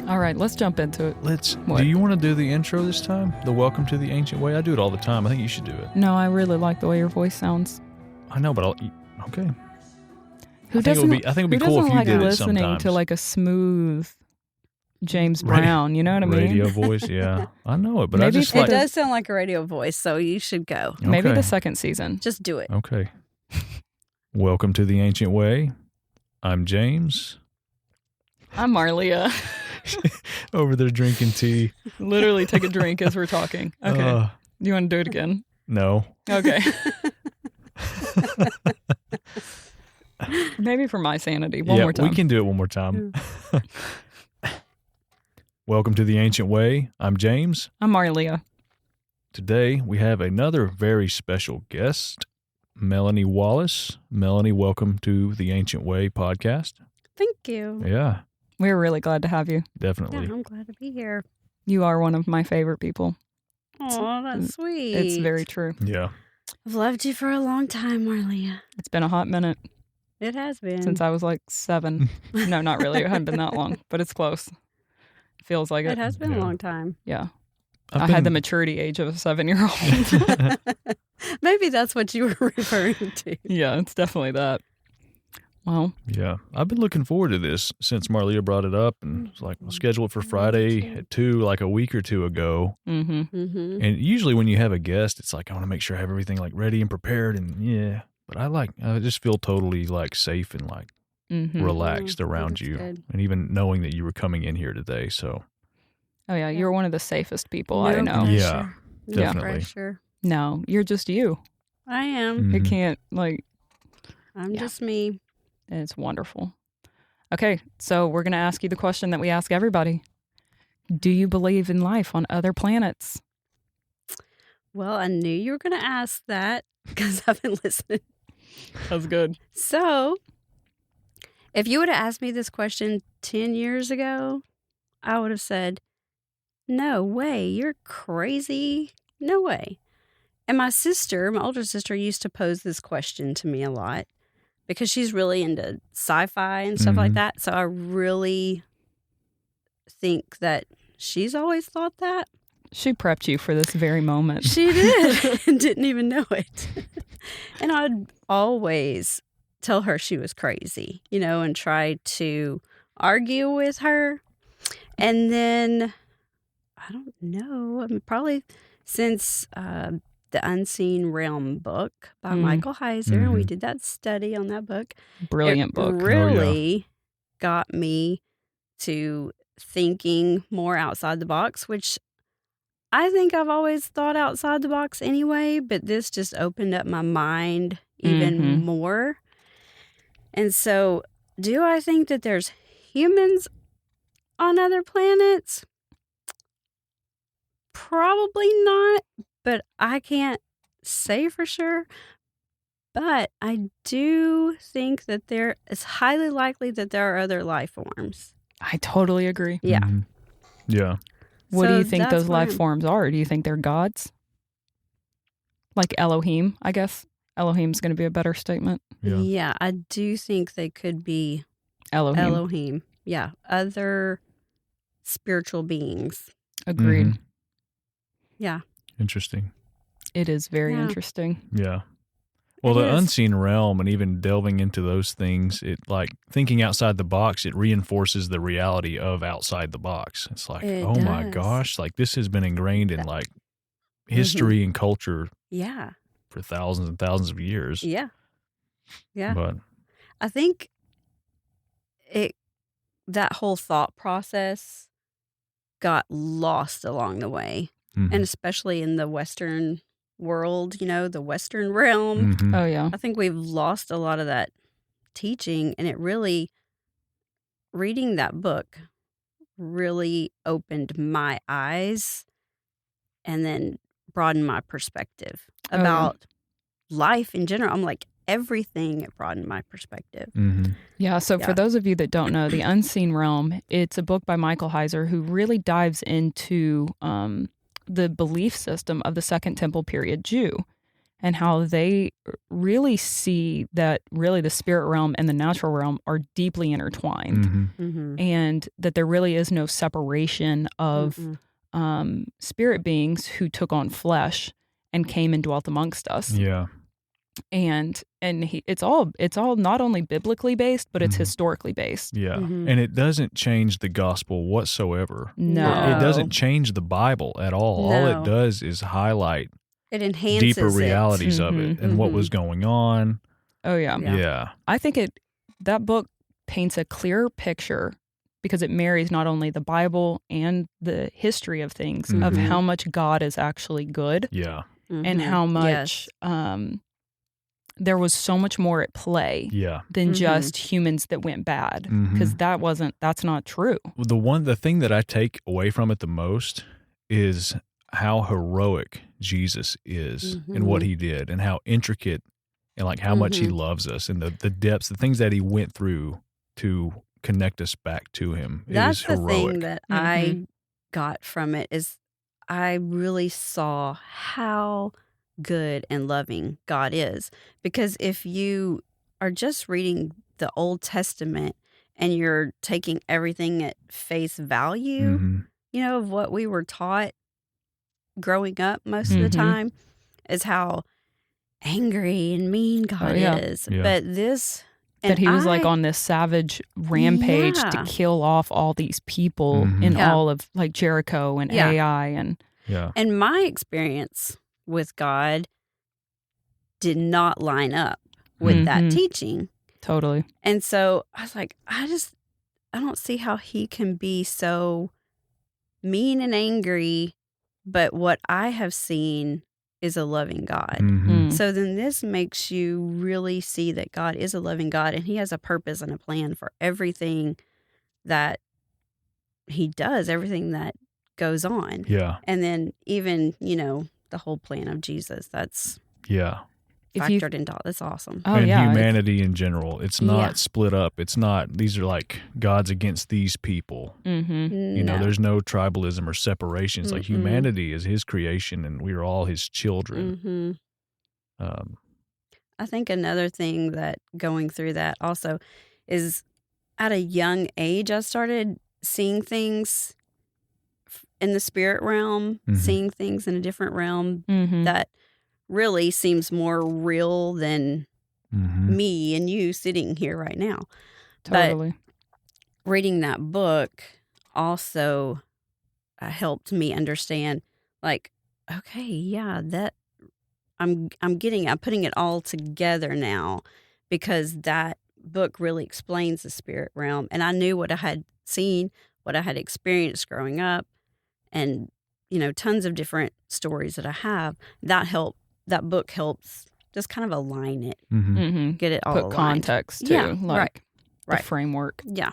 All right, let's jump into it. Do you want to do the intro this time? The welcome to the ancient way? I do it all the time. I think you should do it. No, I really like the way your voice sounds. I know, but okay. Who I think it would be cool if you did it sometimes. Listening to like a smooth James Brown, you know what I mean? Radio voice, yeah. I know it, but Maybe I just it does sound like a radio voice, so you should go. Okay. Maybe the second season. Just do it. Okay. Welcome to the ancient way. I'm James. I'm Marlia. Over there drinking tea. Literally take a drink as we're talking. Okay. You want to do it again? No. Okay. Maybe for my sanity. One more time. We can do it one more time. Welcome to the ancient way. I'm James. I'm Marlia. Today we have another very special guest, Melanie Wallace. Melanie, welcome to the Ancient Way podcast. Thank you. Yeah. We're really glad to have you. Definitely. Yeah, I'm glad to be here. You are one of my favorite people. Oh, that's sweet. It's very true. Yeah. I've loved you for a long time, Marlia. It's been a hot minute. It has been. Since I was like 7. No, not really. It hadn't been that long, but it's close. Feels like it. It has been a long time. Yeah. I had the maturity age of a 7-year-old. Maybe that's what you were referring to. Yeah, it's definitely that. Well. Yeah. I've been looking forward to this since Marlia brought it up, and it's like, we'll schedule it for Friday at 2, like a week or two ago. Mm-hmm. Mm-hmm. And usually when you have a guest, it's like, I want to make sure I have everything like ready and prepared, and yeah. But I just feel totally like safe and like relaxed around you. Good. And even knowing that you were coming in here today, so. Oh, yeah. You're one of the safest people No I know. pressure. Yeah, No definitely. pressure. No, you're just you. I am. It Mhm. can't, like, I'm just me. it's wonderful. Okay, so we're going to ask you the question that we ask everybody. Do you believe in life on other planets? Well, I knew you were going to ask that because I've been listening. That's good. So, if you would have asked me this question 10 years ago, I would have said, no way, you're crazy. No way. And my older sister, used to pose this question to me a lot because she's really into sci-fi and stuff like that. So I really think that she's always thought that. She prepped you for this very moment. She did and didn't even know it. And I'd always tell her she was crazy, and try to argue with her. And then, I don't know, probably since the Unseen Realm book by Michael Heiser, and we did that study on that book. Brilliant book. Really got me to thinking more outside the box, which I think I've always thought outside the box anyway, but this just opened up my mind even more. And so, do I think that there's humans on other planets? Probably not, but I can't say for sure. But I do think that it's highly likely that there are other life forms. I totally agree. Yeah. Mm-hmm. Yeah. What do So you think that's those where life I'm- forms are? Do you think they're gods? Like Elohim, I guess. Elohim's going to be a better statement. Yeah. I do think they could be Elohim. Elohim. Yeah, other spiritual beings. Agreed. Mhm. Yeah. Interesting. It is very Yeah. interesting. Yeah. Well, It the is. unseen realm and even delving into those things, it like thinking outside the box, it reinforces the reality of outside the box. It's like, It oh my does. gosh, like this has been ingrained in like history and culture Yeah. for thousands and thousands of years. Yeah. Yeah. But I think that whole thought process got lost along the way, and especially in the Western world, the Western realm. mhm. Oh, yeah. I think we've lost a lot of that teaching, and reading that book really opened my eyes and then broadened my perspective yeah. about life in general. I'm like, everything, it broadened my perspective. Mhm. Yeah, so Yeah. for those of you that don't know, The Unseen Realm, it's a book by Michael Heiser who really dives into the belief system of the Second Temple period Jew. and how they really see that really the spirit realm and the natural realm are deeply intertwined, and that there really is no separation of spirit beings who took on flesh and came and dwelt amongst us. Yeah. And it's all not only biblically based, but it's historically based. Yeah. And it doesn't change the gospel whatsoever. No. It doesn't change the Bible at all. No. All it does is highlight it enhances deeper realities it. of it and what was going on. Oh yeah. Yeah. I think that book paints a clearer picture because it marries not only the Bible and the history of things of how much God is actually good. Yeah. And how much there was so much more at play than just humans that went bad, because that's not true. The thing that I take away from it the most is how heroic Jesus is and what he did and how intricate and like how much he loves us and the depths, the things that he went through to connect us back to him. That's it is heroic. The thing that I got from it is I really saw how good and loving God is. Because if you are just reading the Old Testament and you're taking everything at face value, you know, of what we were taught growing up most of the time is how angry and mean God is. Yeah. But this... that he was like on this savage rampage to kill off all these people in all of like Jericho and Ai and And my experience with God did not line up with that teaching. Totally. And so I was like, I don't see how he can be so mean and angry, but what I have seen is a loving God. So then this makes you really see that God is a loving God and he has a purpose and a plan for everything that he does, everything that goes on. Yeah. And then even, you know, the whole plan of Jesus, that's factored into. That's awesome. Oh, and yeah, humanity in general. It's not split up. It's not, these are like God's against these people. You know, there's no tribalism or separation. It's like humanity is his creation and we are all his children. I think another thing that going through that also is at a young age, I started seeing things in the spirit realm, seeing things in a different realm that really seems more real than me and you sitting here right now. Totally. But reading that book also helped me understand, like, okay, yeah, that I'm putting it all together now because that book really explains the spirit realm. And I knew what I had seen, what I had experienced growing up, and, you know, tons of different stories that I have. That book helps just kind of align it, get it all put aligned. Context too, like the right. framework. Yeah.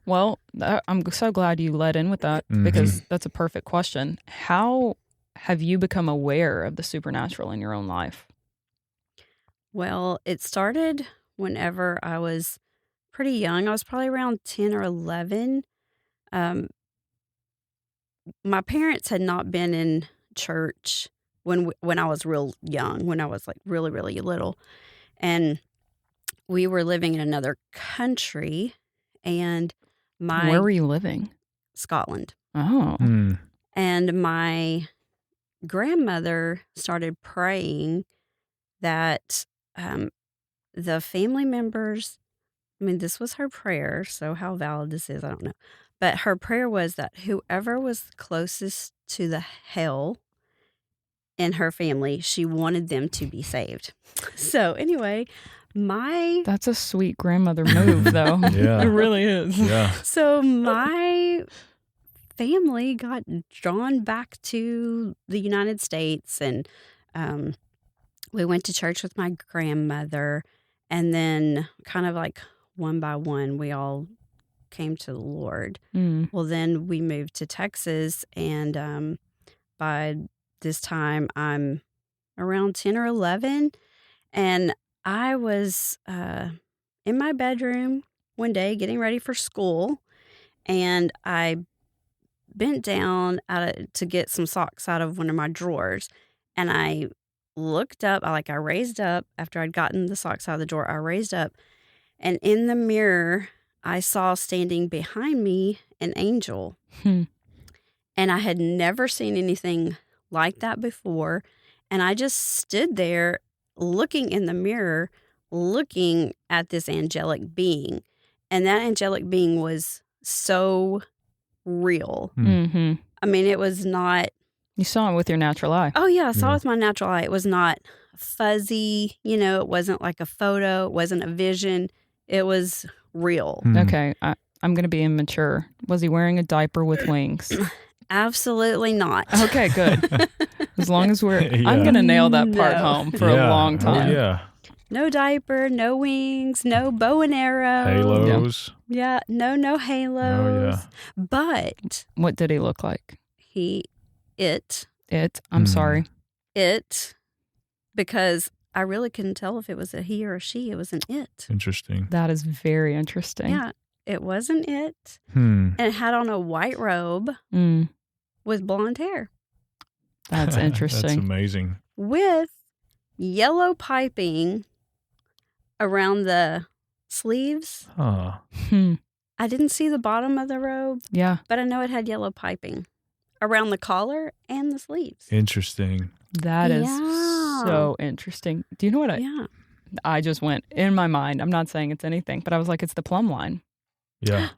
Well, I'm so glad you led in with that because that's a perfect question. How have you become aware of the supernatural in your own life? Well, it started whenever I was pretty young. I was probably around 10 or 11. My parents had not been in church when I was real young, when I was like really, really little. And we were living in another country. And Where were you living? Scotland. Oh. And my grandmother started praying that the family members, I mean, this was her prayer, so how valid this is, I don't know. But her prayer was that whoever was closest to the hell in her family, she wanted them to be saved. So anyway, That's a sweet grandmother move, though. Yeah. It really is. Yeah. So my family got drawn back to the United States, and we went to church with my grandmother, and then kind of like one by one, we all came to the Lord. Well, then we moved to Texas, and by this time I'm around 10 or 11, and I was in my bedroom one day getting ready for school, and I bent down to get some socks out of one of my drawers, and I looked up. I raised up after I'd gotten the socks out of the drawer. I raised up, and in the mirror, I saw standing behind me an angel. And I had never seen anything like that before. And I just stood there looking in the mirror, looking at this angelic being. And that angelic being was so real. Mm-hmm. I mean, it was not... You saw it with your natural eye. Oh, yeah, I saw it with my natural eye. It was not fuzzy. You know, it wasn't like a photo. It wasn't a vision. It was real. Okay, I'm going to be immature. Was he wearing a diaper with wings? Absolutely not. Okay, good. As long as we're... I'm going to nail that part home for a long time. Oh, yeah. No diaper, no wings, no bow and arrow. Halos. Yeah, no halos. Oh, yeah. But... What did he look like? I'm sorry. Because I really couldn't tell if it was a he or a she. It was an it. Interesting. That is very interesting. Yeah, it was an it. And it had on a white robe with blonde hair. That's interesting. That's amazing. With yellow piping around the sleeves. Huh. I didn't see the bottom of the robe. Yeah. But I know it had yellow piping around the collar and the sleeves. Interesting. That is so interesting. Do you know what I just went in my mind? I'm not saying it's anything, but I was like, it's the plumb line. Yeah.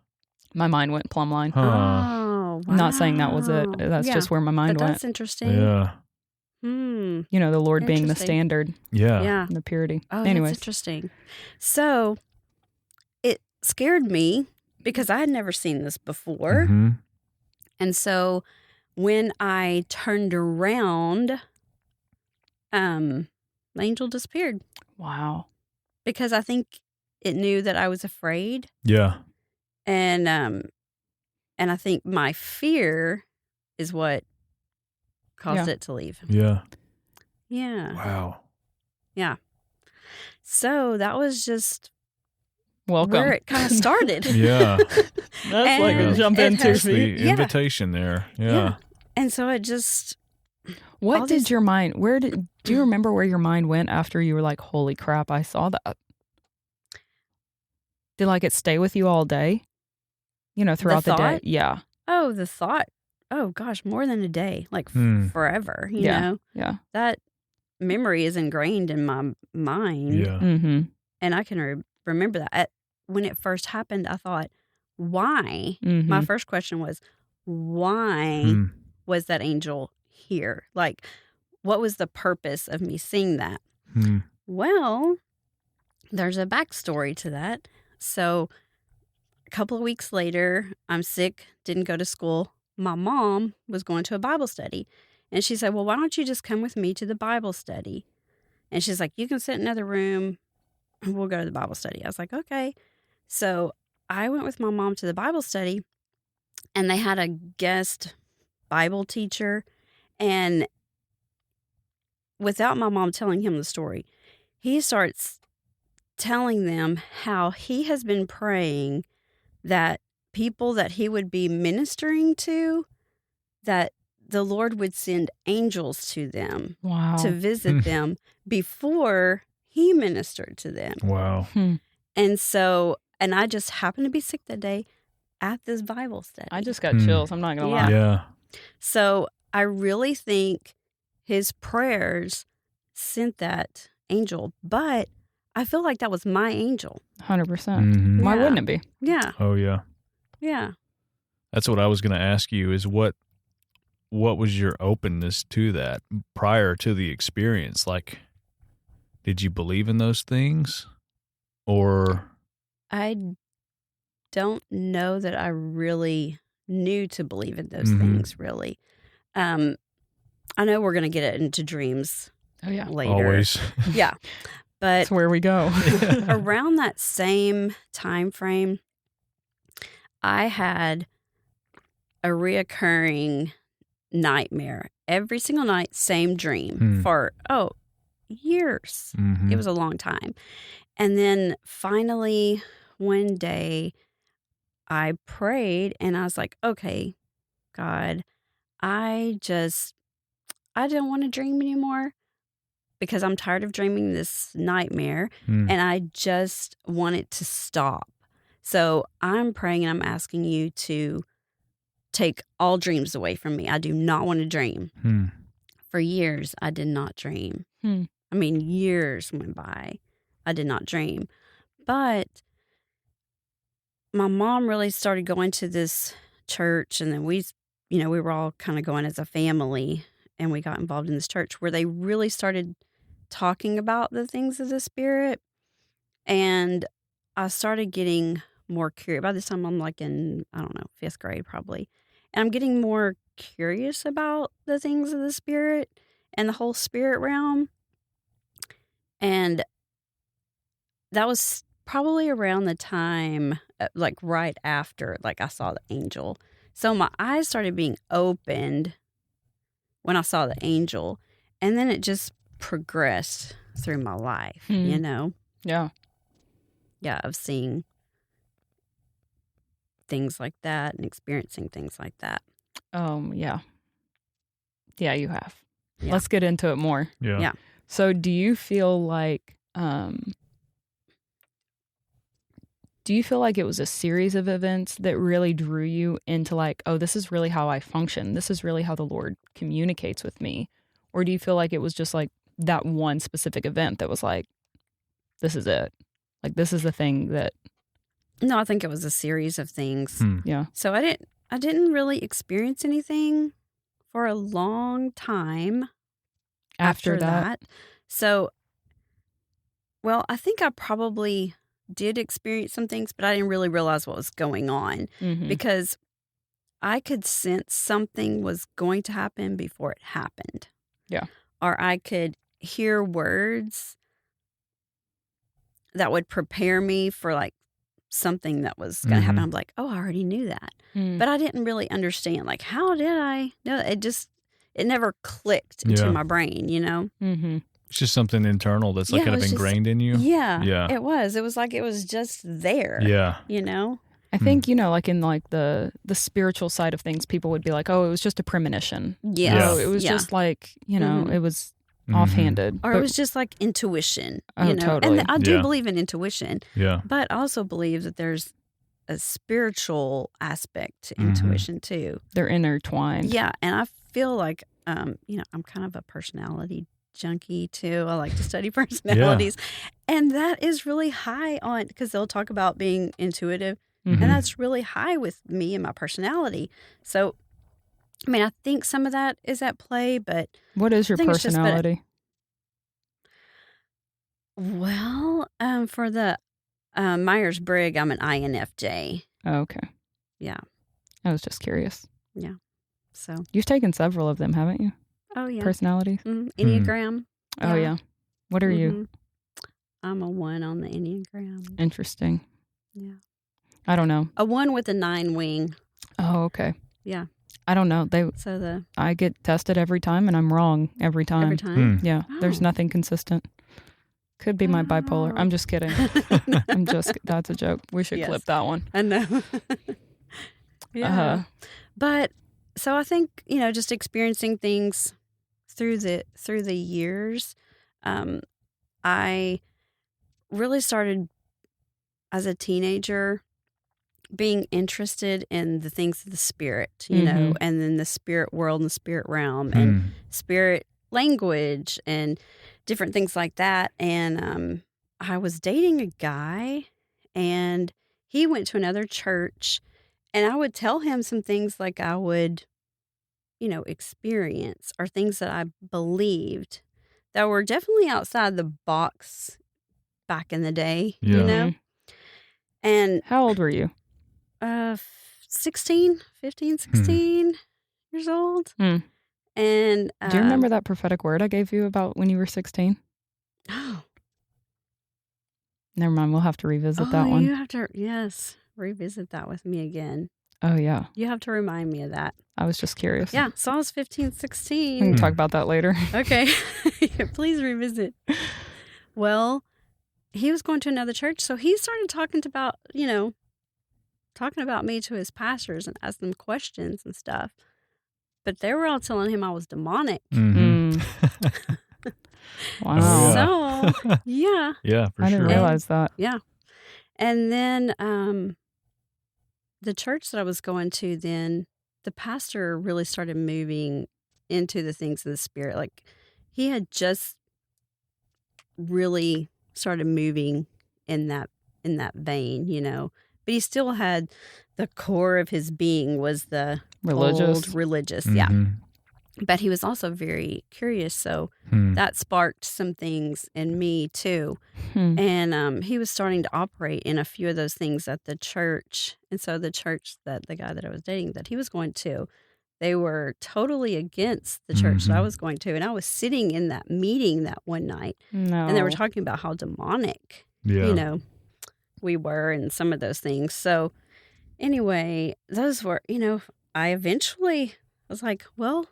My mind went plumb line. Oh, wow. I'm not saying that was it. That's just where my mind went. That's interesting. Yeah. You know, the Lord being the standard. Yeah. And the purity. Oh, anyways. That's interesting. So it scared me because I had never seen this before. And so when I turned around, the angel disappeared. Wow. Because I think it knew that I was afraid. Yeah. And I think my fear is what caused it to leave. Yeah. Yeah. Wow. Yeah. So that was just welcome where it kind of started. Yeah. That's like a jump into That's the invitation there. Yeah. And so it just... What did your mind... Do you remember where your mind went after you were like, holy crap, I saw that? Did it stay with you all day? You know, throughout the day? Yeah. Oh, the thought. Oh, gosh, more than a day. Forever, you know? Yeah. That memory is ingrained in my mind. Yeah. And I can remember that. When it first happened, I thought, why? My first question was, why was that angel here? What was the purpose of me seeing that? Well, there's a backstory to that. So a couple of weeks later, I'm sick, didn't go to school. My mom was going to a Bible study. And she said, well, why don't you just come with me to the Bible study? And she's like, you can sit in another room. We'll go to the Bible study. I was like, okay. So I went with my mom to the Bible study, and they had a guest Bible teacher. And without my mom telling him the story, he starts telling them how he has been praying that people that he would be ministering to, that the Lord would send angels to them to visit them before he ministered to them. Wow. And so, and I just happened to be sick that day at this Bible study. I just got chills. I'm not going to lie. Yeah. So I really think his prayers sent that angel, but I feel like that was my angel. 100%. Why wouldn't it be? Yeah. Oh, yeah. Yeah. That's what I was going to ask you is what was your openness to that prior to the experience? Did you believe in those things or? I don't know that I really knew to believe in those things, really. I know we're going to get into dreams later. Always. Yeah. But that's where we go. Around that same time frame, I had a reoccurring nightmare. Every single night, same dream for, years. It was a long time. And then finally, one day, I prayed and I was like, okay, God, I don't want to dream anymore. because I'm tired of dreaming this nightmare and I just want it to stop. So I'm praying and I'm asking you to take all dreams away from me. I do not want to dream. For years, I did not dream. I mean, years went by. I did not dream. But my mom really started going to this church, and then we were all kind of going as a family, and we got involved in this church where they really started talking about the things of the Spirit. And I started getting more curious. By this time, I'm like in, I don't know, 5th grade probably. And I'm getting more curious about the things of the Spirit and the whole spirit realm. And that was probably around the time, like right after, like I saw the angel. So my eyes started being opened when I saw the angel. And then it just progressed through my life, you know? Yeah. Yeah, of seeing things like that and experiencing things like that. Yeah. Yeah, you have. Yeah. Let's get into it more. Yeah. So do you feel like it was a series of events that really drew you into like, oh, this is really how I function. This is really how the Lord communicates with me. Or do you feel like it was just like that one specific event that was like, this is it? Like, this is the thing that... No, I think it was a series of things. Yeah. So I didn't really experience anything for a long time after that. So, well, I think I probably did experience some things, but I didn't really realize what was going on because I could sense something was going to happen before it happened. Yeah. Or I could hear words that would prepare me for like something that was going to happen. I'm like, oh, I already knew that. But I didn't really understand. Like, how did I know? It never clicked into my brain, you know? It's just something internal that's like kind of ingrained in you. Yeah. It was. It was like it was just there. Yeah. You know? I think, you know, like in like the spiritual side of things, people would be like, oh, it was just a premonition. Yes. So it was just like, you know, it was offhanded. Or it was just like intuition, you know? Totally. And I do believe in intuition. Yeah. But I also believe that there's a spiritual aspect to intuition too. They're intertwined. Yeah. And I feel like, you know, I'm kind of a personality junkie too. I like to study personalities. And that is really high on, because they'll talk about being intuitive. And that's really high with me and my personality. So, I mean, I think some of that is at play, but... What is your personality? Well, for the Myers-Briggs, I'm an INFJ. Oh, okay. Yeah. I was just curious. Yeah. So... You've taken several of them, haven't you? Oh, yeah. Personalities? Enneagram. Oh, yeah. What are you? I'm a 1 on the Enneagram. Interesting. Yeah. I don't know. A 1 with a 9 wing. Oh, okay. Yeah. I don't know. I get tested every time and I'm wrong every time. Every time? Yeah. There's nothing consistent. Could be my bipolar. I'm just kidding. That's a joke. We should clip that one. I know. Yeah. But so I think, you know, just experiencing things through the years, I really started as a teenager being interested in the things of the spirit, you know, and then the spirit world and the spirit realm and spirit language and different things like that. And I was dating a guy and he went to another church and I would tell him some things like I would, you know, experience or things that I believed that were definitely outside the box back in the day, you know? And how old were you? 15, 16 years old. And do you remember that prophetic word I gave you about when you were 16? Oh, never mind. We'll have to revisit that one. You have to, revisit that with me again. Oh, yeah. You have to remind me of that. I was just curious. Yeah. So I was 15, 16. We can talk about that later. Okay. Please revisit. Well, he was going to another church. So he started talking about me to his pastors and asked them questions and stuff. But they were all telling him I was demonic. Wow. Oh, So, yeah. Yeah, for I didn't sure. realize that. Yeah. And then the church that I was going to then, the pastor really started moving into the things of the Spirit. Like, he had just really started moving in that vein, but he still had the core of his being was the old religious. Yeah. But he was also very curious, so that sparked some things in me too. And he was starting to operate in a few of those things at the church. And so the church that the guy that I was dating that he was going to, they were totally against the church that I was going to. And I was sitting in that meeting that one night, and they were talking about how demonic, we were and some of those things. So anyway, those were, I eventually was like, well,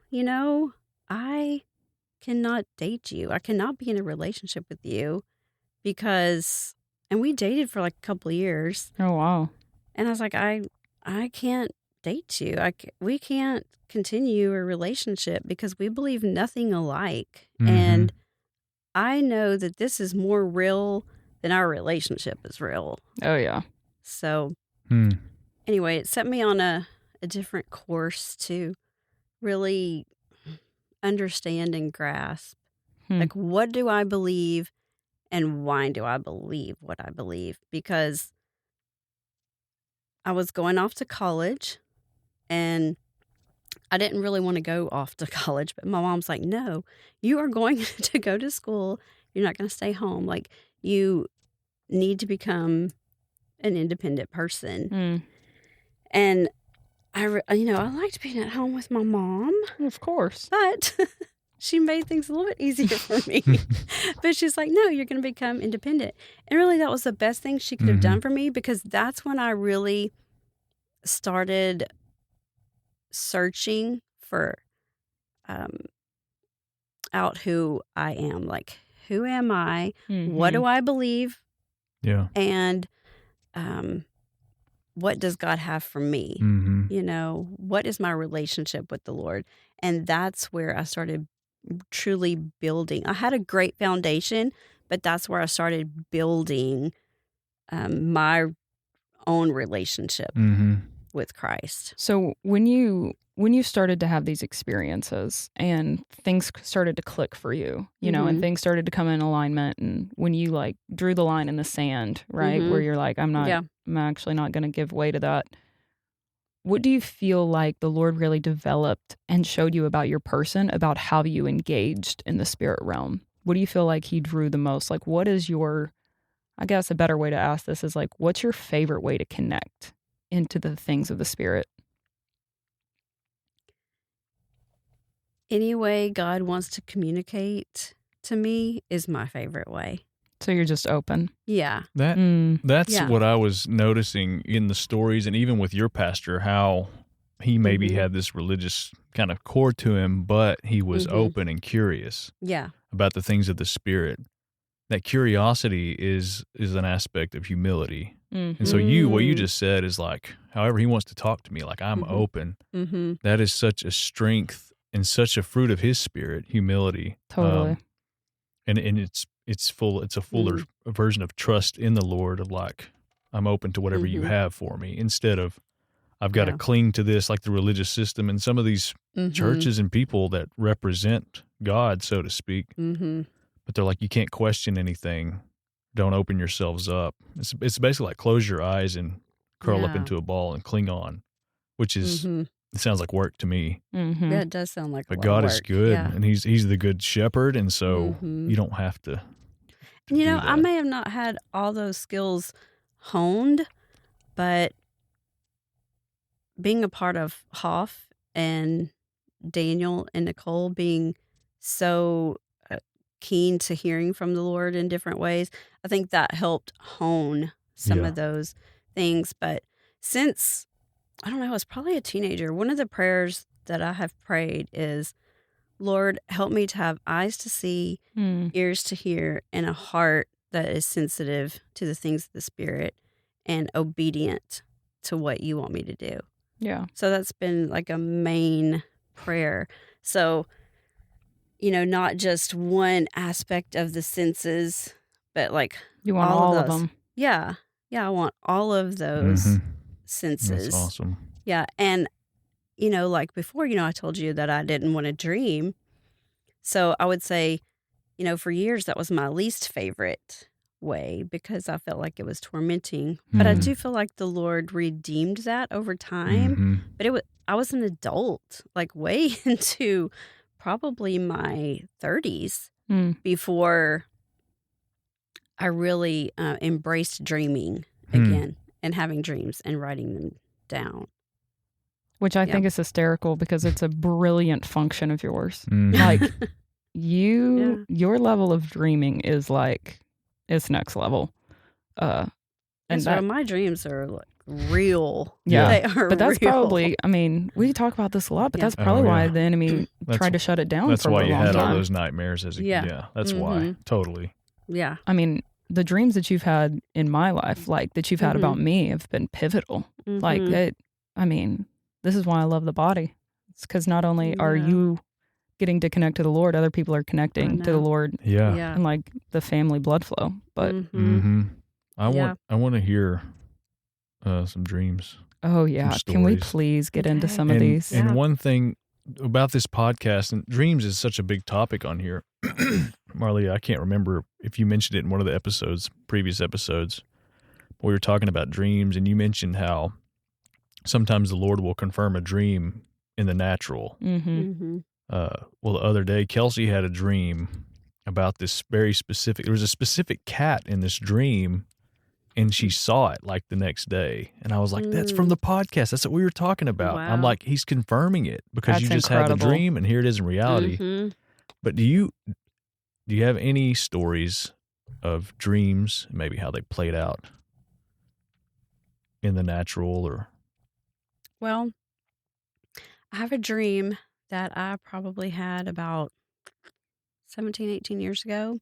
I cannot date you. I cannot be in a relationship with you because, and we dated for like a couple of years. Oh, wow. And I was like, I can't date you. We can't continue a relationship because we believe nothing alike. And I know that this is more real than our relationship is real. Oh, yeah. So anyway, it set me on a different course to really understand and grasp, like, what do I believe and why do I believe what I believe? Because I was going off to college and I didn't really want to go off to college, but my mom's like, no, you are going to go to school. You're not going to stay home. Like, you need to become an independent person. And I liked being at home with my mom. Of course. But she made things a little bit easier for me. But she's like, no, you're going to become independent. And really, that was the best thing she could have done for me, because that's when I really started searching for out who I am. Like, who am I? What do I believe? Yeah. And what does God have for me? What is my relationship with the Lord? And that's where I started truly building. I had a great foundation, but that's where I started building my own relationship with Christ. So when you started to have these experiences and things started to click for you, and things started to come in alignment, and when you like drew the line in the sand, right, where you're like, I'm actually not going to give way to that. What do you feel like the Lord really developed and showed you about your person, about how you engaged in the spirit realm? What do you feel like he drew the most? Like, what is your, I guess a better way to ask this is like, what's your favorite way to connect into the things of the spirit? Any way God wants to communicate to me is my favorite way. So you're just open. Yeah. That's what I was noticing in the stories, and even with your pastor, how he maybe had this religious kind of core to him, but he was open and curious about the things of the spirit. That curiosity is an aspect of humility. And so what you just said is like, however he wants to talk to me, like I'm open. That is such a strength and such a fruit of his spirit, humility. Totally. And it's a fuller version of trust in the Lord, of like, I'm open to whatever you have for me, instead of I've got to cling to this, like the religious system and some of these churches and people that represent God, so to speak. But they're like, you can't question anything. Don't open yourselves up. It's basically like close your eyes and curl up into a ball and cling on, which is, it sounds like work to me. Yeah, it does sound like but a lot God of is work. good, Yeah. and he's the good shepherd, and so you don't have to do that. I may have not had all those skills honed, but being a part of Hoff and Daniel and Nicole being so keen to hearing from the Lord in different ways, I think that helped hone some of those things. But since, I don't know, I was probably a teenager, one of the prayers that I have prayed is, Lord, help me to have eyes to see, ears to hear, and a heart that is sensitive to the things of the Spirit and obedient to what you want me to do. Yeah. So that's been like a main prayer. So, not just one aspect of the senses, but like You want all of those. them. Yeah. Yeah. I want all of those senses. That's awesome. Yeah. And, like before, I told you that I didn't want to dream. So I would say, for years, that was my least favorite way because I felt like it was tormenting. But I do feel like the Lord redeemed that over time. But I was an adult, like way into probably my 30s before I really embraced dreaming again and having dreams and writing them down. Which I think is hysterical because it's a brilliant function of yours. Like your level of dreaming is like, it's next level. And my dreams are like real. Yeah. They are but that's real. probably, I mean, we talk about this a lot, but that's probably why the enemy tried to shut it down for a long time. That's why you had all those nightmares as a kid. Yeah, that's why. Totally. Yeah. I mean, the dreams that you've had in my life, like that you've had about me, have been pivotal. Like that, I mean, this is why I love the body. It's because not only are you getting to connect to the Lord, other people are connecting to the Lord. Yeah. And like the family blood flow. But I want to hear some dreams. Oh yeah. Can we please get into some of these? And one thing about this podcast, and dreams is such a big topic on here. Marlia, I can't remember if you mentioned it in one of the previous episodes. We were talking about dreams, and you mentioned how sometimes the Lord will confirm a dream in the natural. Well, the other day, Kelsey had a dream about this very specific. There was a specific cat in this dream, and she saw it like the next day. And I was like, "That's from the podcast. That's what we were talking about." Wow. I'm like, "He's confirming it because you just had the dream, and here it is in reality." But do you have any stories of dreams, maybe how they played out in the natural or? Well, I have a dream that I probably had about 17, 18 years ago.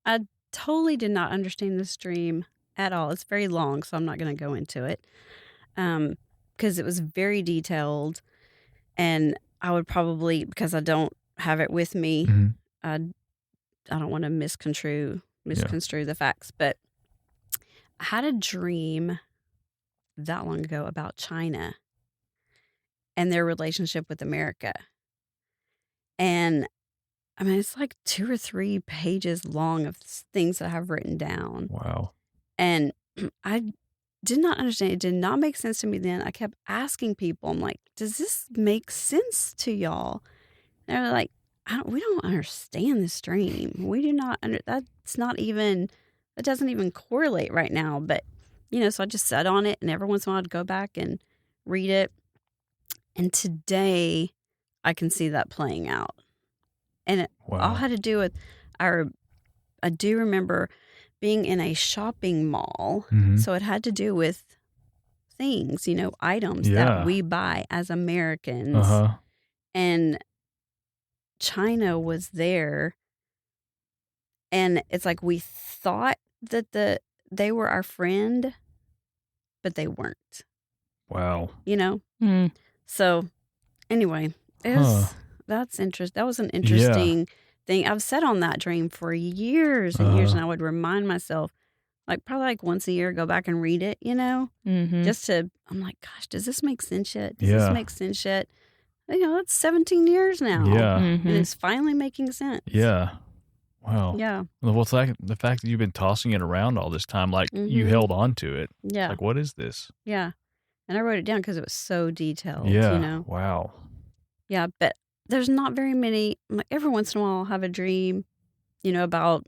I totally did not understand this dream at all. It's very long, so I'm not going to go into it because it was very detailed. And I would probably, because I don't have it with me, I don't want to misconstrue the facts. But I had a dream that long ago about China and their relationship with America. And I mean, it's like 2 or 3 pages long of things that I have written down. Wow. And I did not understand. It did not make sense to me then. I kept asking people, I'm like, does this make sense to y'all? And they're like, we don't understand this dream. We do not, that doesn't even correlate right now. But, so I just sat on it, and every once in a while I'd go back and read it. And today I can see that playing out. And it all had to do with, I do remember being in a shopping mall. So it had to do with things, items that we buy as Americans. And China was there. And it's like we thought that they were our friend, but they weren't. Wow. So anyway, that's interesting. That was an interesting thing. I've sat on that dream for years and years, and I would remind myself, probably once a year, go back and read it, just to, I'm like, gosh, does this make sense yet? Does this make sense yet? That's 17 years now. Yeah. And it's finally making sense. Yeah. Wow. Yeah. Well, it's like the fact that you've been tossing it around all this time, you held on to it. Yeah. Like, what is this? Yeah. And I wrote it down because it was so detailed. Yeah. Wow. Yeah. But there's not very many. Every once in a while I'll have a dream, about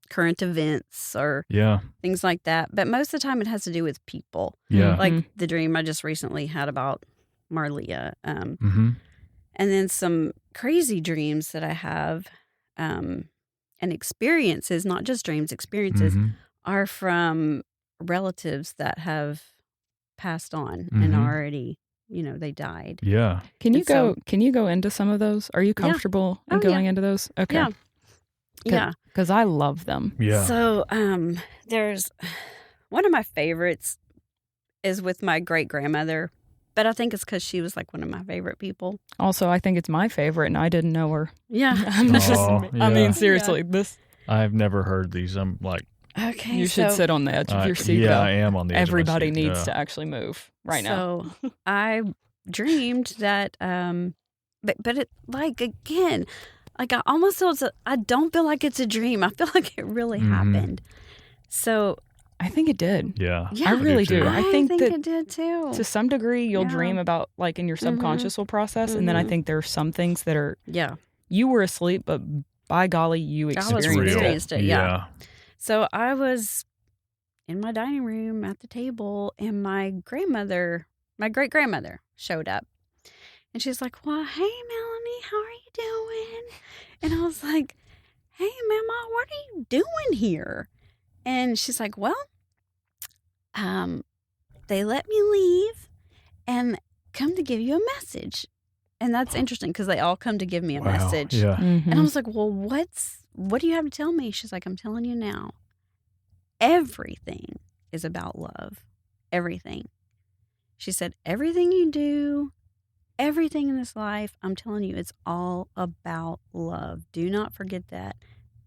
current events or things like that. But most of the time it has to do with people. Yeah. Like the dream I just recently had about Marlia. And then some crazy dreams that I have and experiences, not just dreams, experiences are from relatives that have passed on and already, they died. Yeah. Can you go into some of those? Are you comfortable in going into those? Okay. Yeah. Because I love them. Yeah. So there's one of my favorites is with my great grandmother. But I think it's because she was like one of my favorite people. Also, I think it's my favorite, and I didn't know her. Yeah. I mean, seriously, this. I've never heard these. I'm like, Okay. You should sit on the edge of your seat. Yeah, though. I am on the edge Everybody of my seat. needs to actually move right now. So I dreamed that, but it, like, again, like I almost feel I don't feel like it's a dream. I feel like it really happened. So I think it did. Yeah. I really do. I think that it did too. to some degree, you'll dream about, like, in your subconscious will process. And then I think there are some things that are, you were asleep, but by golly, you experienced it. Yeah. So I was in my dining room at the table, and my great grandmother showed up. And she's like, well, hey, Melanie, how are you doing? And I was like, hey, Mama, what are you doing here? And she's like, well, they let me leave and come to give you a message. And that's interesting because they all come to give me a message. Yeah. And I was like, well, what do you have to tell me? She's like, I'm telling you now. Everything is about love. Everything. She said, everything you do, everything in this life, I'm telling you, it's all about love. Do not forget that.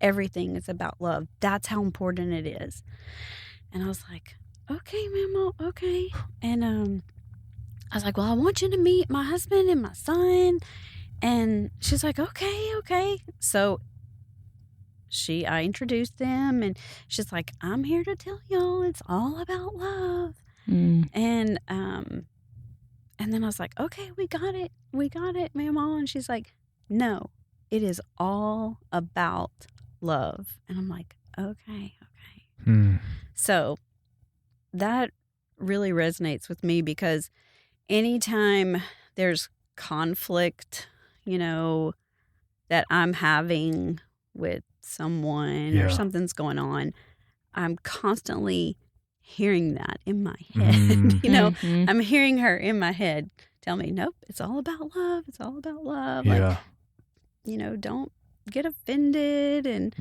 Everything is about love. That's how important it is. And I was like, okay, Mama, okay. And I was like, well, I want you to meet my husband and my son. And she's like, okay. So I introduced them, and she's like, I'm here to tell y'all it's all about love. And then I was like, okay, we got it, Mama. And she's like, no, it is all about love. And I'm like, okay. So that really resonates with me because anytime there's conflict, that I'm having with someone or something's going on, I'm constantly hearing that in my head. I'm hearing her in my head tell me, nope, it's all about love. It's all about love. Yeah. Like, don't get offended and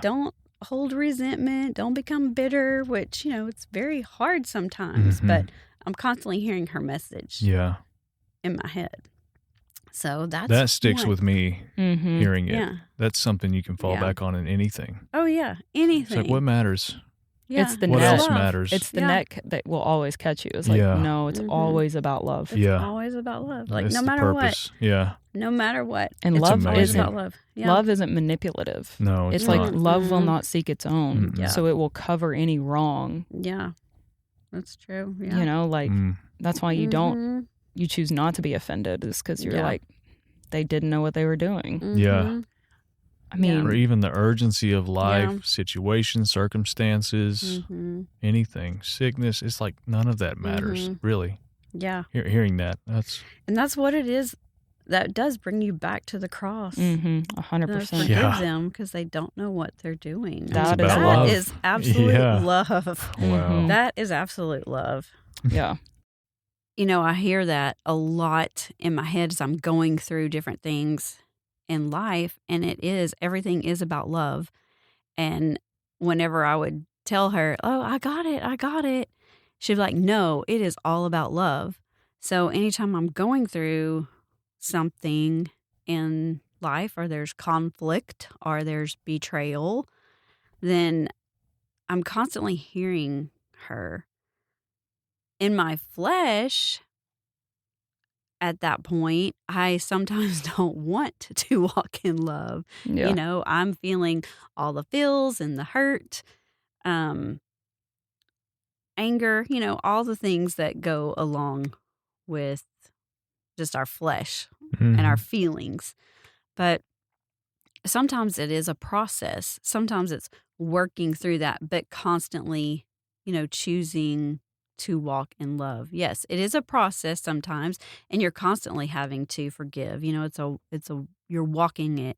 don't hold resentment. Don't become bitter, which, it's very hard sometimes, but I'm constantly hearing her message in my head. So that sticks with me, hearing it. Yeah. That's something you can fall back on in anything. Oh, yeah. Anything. It's like, what matters? Yeah. It's the what net. else matters? It's the net that will always catch you. It's like, no, it's always about love. It's always about love. Like, That's no the matter purpose. what. Yeah. No matter what. And it's love always about love. Yeah. Love isn't manipulative. No, it's not. like love will not seek its own. Yeah. So it will cover any wrong. Yeah. That's true. Yeah. That's why you choose not to be offended, is because you're like, they didn't know what they were doing. Yeah. I mean, or even the urgency of life, situations, circumstances, anything, sickness. It's like none of that matters, really. Yeah. Hearing that, that's what it is. That does bring you back to the cross. 100%. Forgive them because they don't know what they're doing. That is absolute love. Wow. That is absolute love. Yeah. I hear that a lot in my head as I'm going through different things in life, and everything is about love. And whenever I would tell her, oh, I got it, she'd be like, no, it is all about love. So anytime I'm going through something in life, or there's conflict, or there's betrayal, then I'm constantly hearing her. In my flesh, at that point, I sometimes don't want to walk in love. Yeah. I'm feeling all the feels and the hurt, anger, all the things that go along with just our flesh and our feelings. But sometimes it is a process. Sometimes it's working through that, but constantly, choosing to walk in love. Yes, it is a process sometimes, and you're constantly having to forgive. You're walking it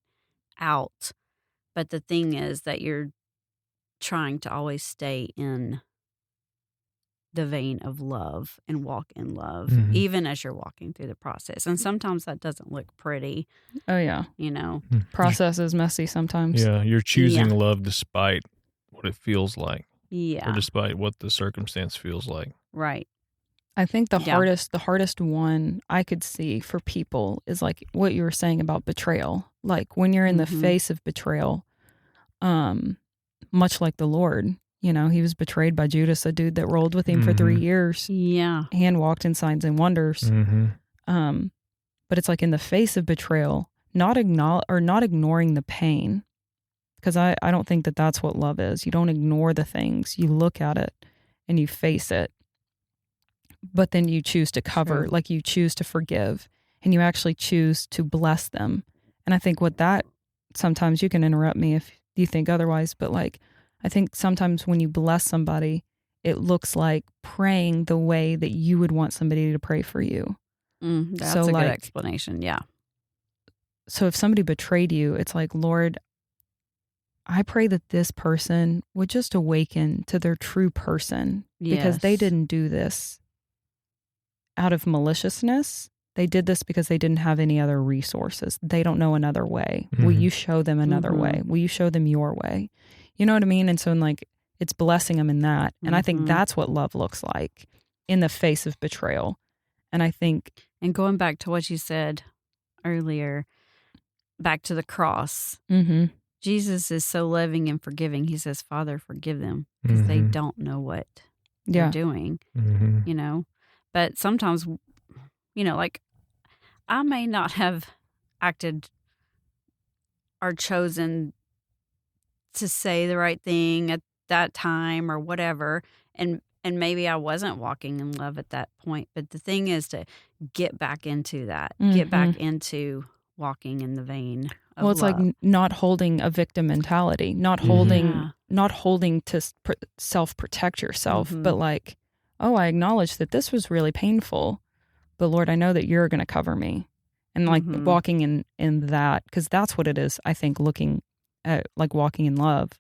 out. But the thing is that you're trying to always stay in the vein of love and walk in love, even as you're walking through the process. And sometimes that doesn't look pretty. Oh, yeah. Process is messy sometimes. Yeah, you're choosing love despite what it feels like. Yeah. Or despite what the circumstance feels like. Right. I think the hardest one I could see for people is like what you were saying about betrayal. Like when you're in the face of betrayal, much like the Lord, you know, he was betrayed by Judas, a dude that rolled with him for 3 years. Yeah. And walked in signs and wonders. But it's like in the face of betrayal, not ignoring the pain. Because I don't think that that's what love is. You don't ignore the things. You look at it and you face it. But then you choose to cover, like you choose to forgive, and you actually choose to bless them. And I think sometimes you can interrupt me if you think otherwise, but like, I think sometimes when you bless somebody, it looks like praying the way that you would want somebody to pray for you. That's a good explanation. Yeah. So if somebody betrayed you, it's like, Lord, I pray that this person would just awaken to their true person because they didn't do this out of maliciousness. They did this because they didn't have any other resources. They don't know another way. Will you show them another way? Will you show them your way? You know what I mean? And so it's blessing them in that. And I think that's what love looks like in the face of betrayal. And I think... And going back to what you said earlier, back to the cross, Jesus is so loving and forgiving. He says, Father, forgive them because they don't know what they're doing, you know? But sometimes, you know, like I may not have acted or chosen to say the right thing at that time or whatever. And maybe I wasn't walking in love at that point. But the thing is to get back into that, get back into walking in the vein of Well, it's love. like not holding a victim mentality, not holding to self-protect yourself, but like, oh, I acknowledge that this was really painful, but Lord, I know that you're going to cover me. And like walking in that, because that's what it is, I think, looking at like walking in love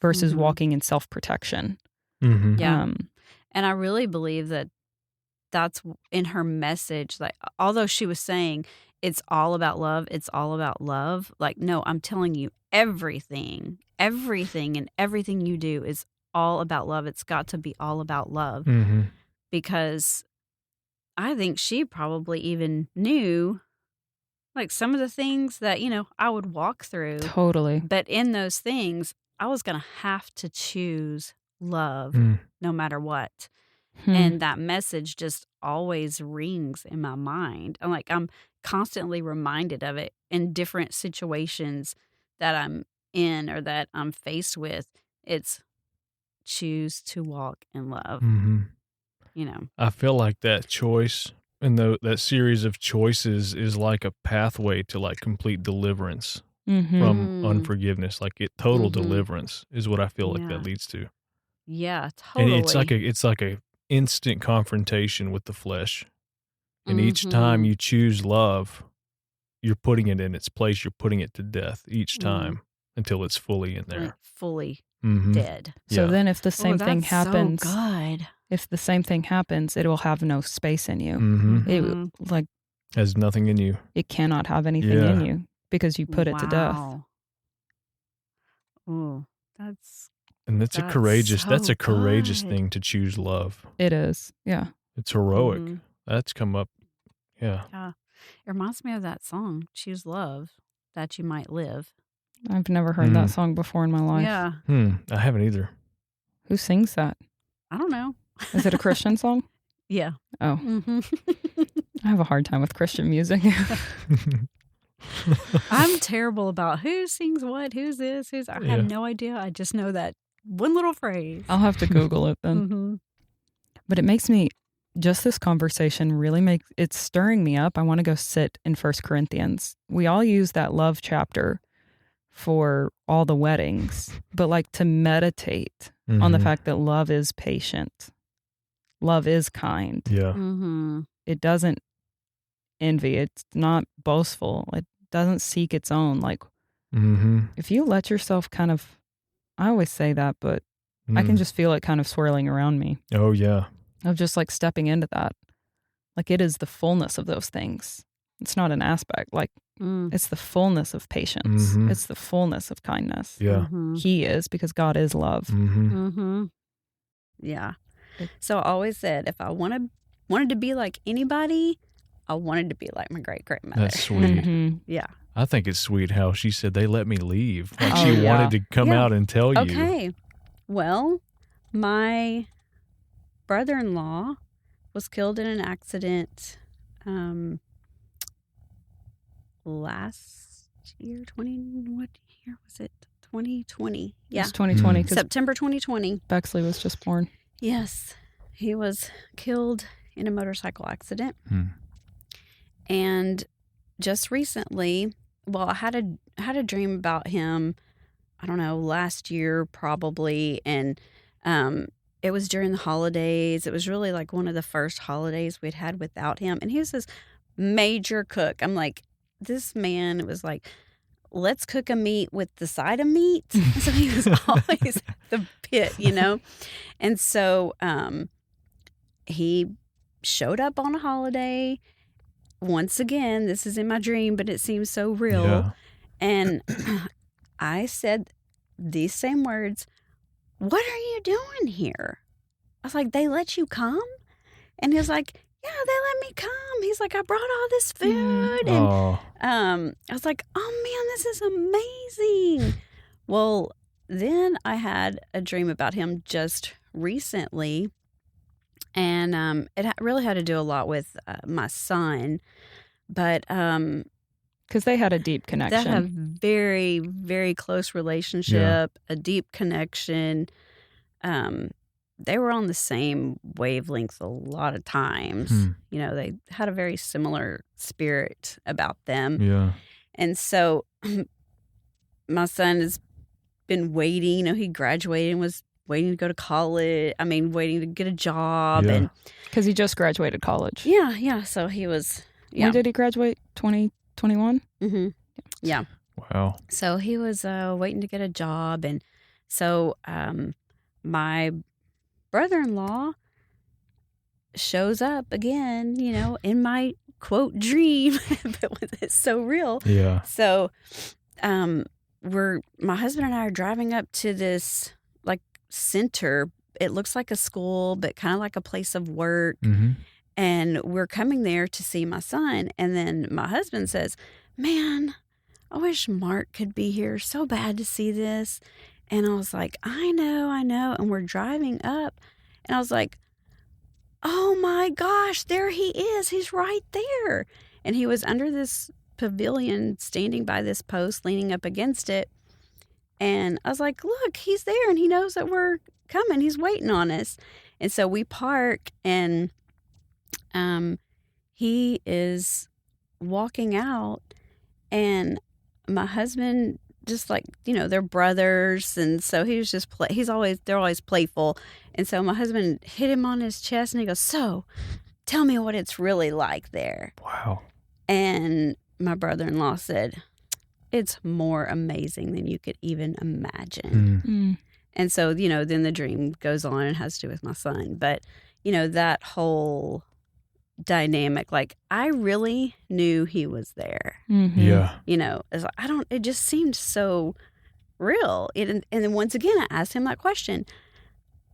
versus walking in self-protection. Yeah. And I really believe that that's in her message. Like, although she was saying it's all about love, it's all about love. Like, no, I'm telling you, everything and everything you do is all about love. It's got to be all about love because I think she probably even knew like some of the things that, you know, I would walk through. Totally. But in those things, I was going to have to choose love no matter what. And that message just always rings in my mind. I'm constantly reminded of it in different situations that I'm in or that I'm faced with. It's choose to walk in love. You know, I feel like that choice and that series of choices is like a pathway to like complete deliverance from unforgiveness. Like total deliverance is what I feel like that leads to. Yeah, totally. And it's like a instant confrontation with the flesh. And each time you choose love, you're putting it in its place. You're putting it to death each time until it's fully in there. Like fully dead. So then if the same thing happens, so good. If the same thing happens, it will have no space in you. It like has nothing in you. It cannot have anything in you because you put it to death. Oh, that's a courageous thing to choose love. It is. Yeah. It's heroic. That's come up. Yeah. It reminds me of that song, Choose Love, That You Might Live. I've never heard that song before in my life. Yeah. I haven't either. Who sings that? I don't know. Is it a Christian song? Yeah. Oh. I have a hard time with Christian music. I'm terrible about who sings what, who's this, I have no idea. I just know that one little phrase. I'll have to Google it then. But it makes me, just this conversation really it's stirring me up. I want to go sit in 1 Corinthians. We all use that love chapter for all the weddings, but like to meditate on the fact that love is patient. Love is kind. Yeah. It doesn't envy. It's not boastful. It doesn't seek its own. Like, if you let yourself kind of, I always say that, but I can just feel it kind of swirling around me. Oh, yeah. Of just like stepping into that. Like it is the fullness of those things. It's not an aspect. Like it's the fullness of patience. It's the fullness of kindness. Yeah. He is, because God is love. Yeah. So I always said, if I want to wanted to be like anybody, I wanted to be like my great-grandmother. That's sweet. Mm-hmm. Yeah. I think it's sweet how she said they let me leave. Like she wanted to come out and tell you. Okay. Well, my brother-in-law was killed in an accident last year. What year was it? 2020. Yeah. It's 2020 because September 2020. Bexley was just born. Yes. He was killed in a motorcycle accident. And just recently, well, I had a dream about him, I don't know, last year probably, and it was during the holidays. It was really like one of the first holidays we'd had without him, and he was this major cook. I'm like, this man was like, let's cook a meat with the side of meat. So he was always at the pit, you know? And so he showed up on a holiday. Once again, this is in my dream, but it seems so real. Yeah. And I said these same words, what are you doing here? I was like, they let you come? And he was like, yeah, they let me come. He's like, I brought all this food. And I was like, oh, man, this is amazing. Well, then I had a dream about him just recently. And it really had to do a lot with my son. But because they had a deep connection. they have very, very close relationship, a deep connection. They were on the same wavelength a lot of times. You know, they had a very similar spirit about them. Yeah. And so my son has been waiting. You know, he graduated and was waiting to go to college. I mean, waiting to get a job. Yeah. And Because he just graduated college. yeah. So he was, When did he graduate? 2021? Mm-hmm. Yeah. Wow. So he was waiting to get a job. And so my brother-in-law shows up again, you know, in my quote dream, but it's so real. Yeah. So my husband and I are driving up to this like center. It looks like a school, but kind of like a place of work. Mm-hmm. And we're coming there to see my son. And then my husband says, man, I wish Mark could be here. So bad to see this. And I was like, I know. And we're driving up. And I was like, oh my gosh, there he is. He's right there. And he was under this pavilion, standing by this post, leaning up against it. And I was like, look, he's there. And he knows that we're coming. He's waiting on us. And so we park, and he is walking out, and my husband just like, you know, they're brothers. And so he was just, they're always playful. And so my husband hit him on his chest and he goes, so tell me what it's really like there. Wow. And my brother-in-law said, it's more amazing than you could even imagine. And so, you know, then the dream goes on and has to do with my son. But, you know, that whole dynamic, like I really knew he was there. Yeah. You know, it just seemed so real. And then once again, I asked him that question,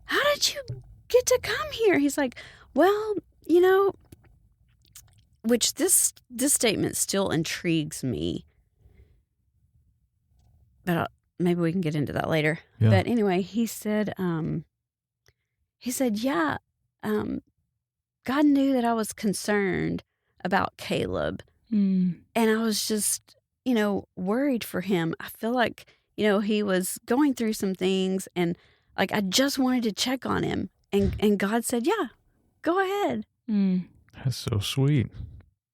how did you get to come here? He's like, well, you know, which this statement still intrigues me. But maybe we can get into that later. Yeah. But anyway, he said, yeah, God knew that I was concerned about Caleb. And I was just, you know, worried for him. I feel like, you know, he was going through some things, and like I just wanted to check on him. And God said, yeah, go ahead. That's so sweet.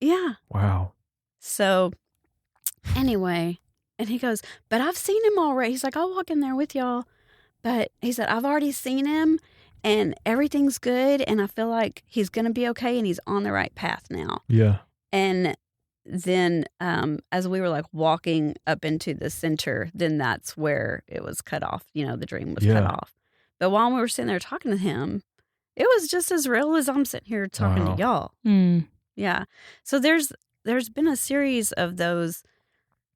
Yeah. Wow. So anyway, and he goes, but I've seen him already. He's like, I'll walk in there with y'all. But he said, I've already seen him. And everything's good, and I feel like he's going to be okay, and he's on the right path now. Yeah. And then as we were like walking up into the center, then that's where it was cut off. You know, the dream was cut off. But while we were sitting there talking to him, it was just as real as I'm sitting here talking to y'all. Yeah. So there's been a series of those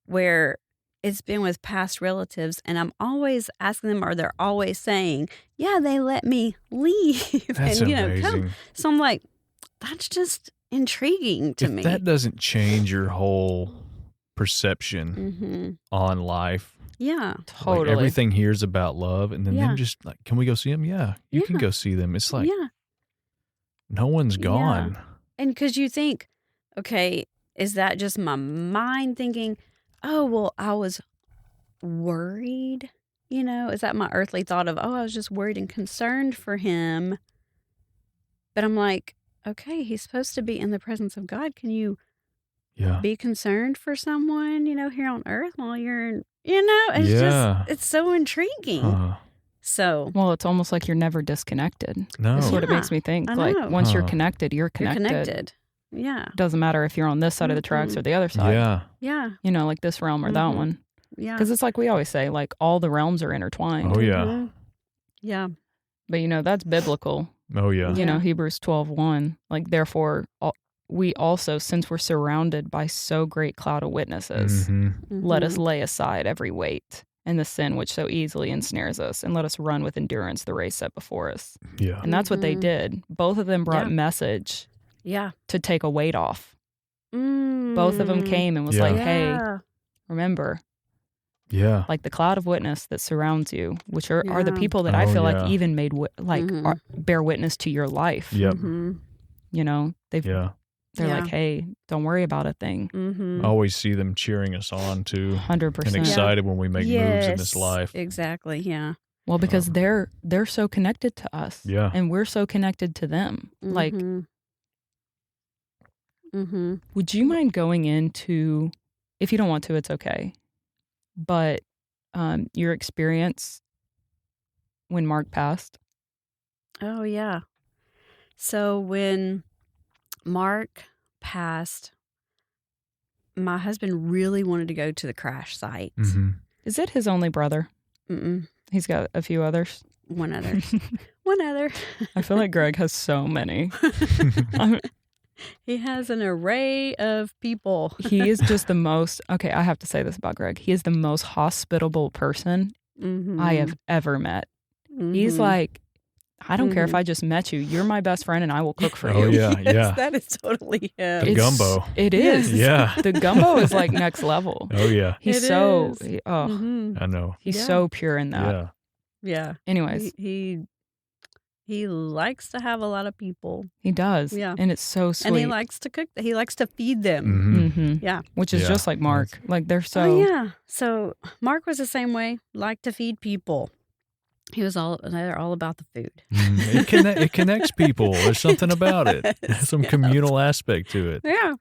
where it's been with past relatives, and I'm always asking them, or they're always saying, yeah, they let me leave. That's and, amazing. come. So I'm like, that's just intriguing to me. If that doesn't change your whole perception on life, Yeah. Totally. like everything here is about love, and then Yeah. them just like, can we go see them? Yeah, you can go see them. It's like no one's gone. And because you think, okay, is that just my mind thinking, oh, well, I was worried? You know, is that my earthly thought of, oh, I was just worried and concerned for him? But I'm like, okay, he's supposed to be in the presence of God. Can you be concerned for someone, you know, here on earth while you're in, you know, it's just, it's so intriguing. So, well, it's almost like you're never disconnected. No. That's what it makes me think. Like once you're connected, you're connected. You're connected. Yeah. It doesn't matter if you're on this side of the tracks or the other side. Yeah. Yeah. You know, like this realm or that one. Yeah. Because it's like we always say, like all the realms are intertwined. Oh, yeah. Yeah. But, you know, that's biblical. Oh, yeah. You know, Hebrews 12:1. Like, therefore, we also, since we're surrounded by so great cloud of witnesses, let us lay aside every weight and the sin which so easily ensnares us, and let us run with endurance the race set before us. Yeah. And that's what they did. Both of them brought message to take a weight off. Both of them came and was like, hey, remember, like the cloud of witness that surrounds you, which are the people that I feel like even made bear witness to your life. Yep. You know, they're like, hey, don't worry about a thing. I always see them cheering us on too. 100%. And excited when we make moves in this life. Exactly. Yeah. Well, because they're so connected to us. Yeah. And we're so connected to them. Like, would you mind going into, if you don't want to, it's okay, but your experience when Mark passed? Oh, yeah. So when Mark passed, my husband really wanted to go to the crash site. Is it his only brother? He's got a few others. One other. One other. I feel like Greg has so many. He has an array of people. He is just the most, okay, I have to say this about Greg. He is the most hospitable person I have ever met. He's like, I don't care if I just met you. You're my best friend and I will cook for you. Oh, yeah, Yes, that is totally him. The gumbo. It is. Yeah. The gumbo is like next level. Oh, yeah. He's I know. He's so pure in that. Yeah. Yeah. Anyways. He likes to have a lot of people. He does. Yeah. And it's so sweet. And he likes to cook. He likes to feed them. Yeah. Which is just like Mark. Like they're so. Oh, yeah. So Mark was the same way. Liked to feed people. They're all about the food. It connects people. There's something about it. There's some communal aspect to it. Yeah.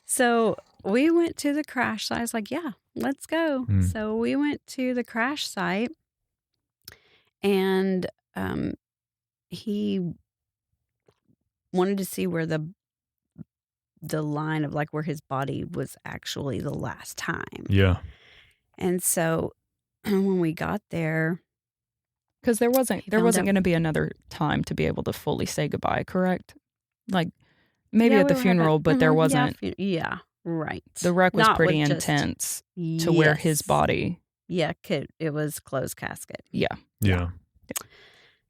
So we went to the crash site. I was like, yeah, let's go. So we went to the crash site, and he wanted to see where the line of like where his body was actually the last time. Yeah. And so when we got there, because there wasn't going to be another time to be able to fully say goodbye, correct? Like maybe at the funeral, but there wasn't. Yeah, right. The wreck was pretty intense to where his body. Yeah, it was closed casket. Yeah.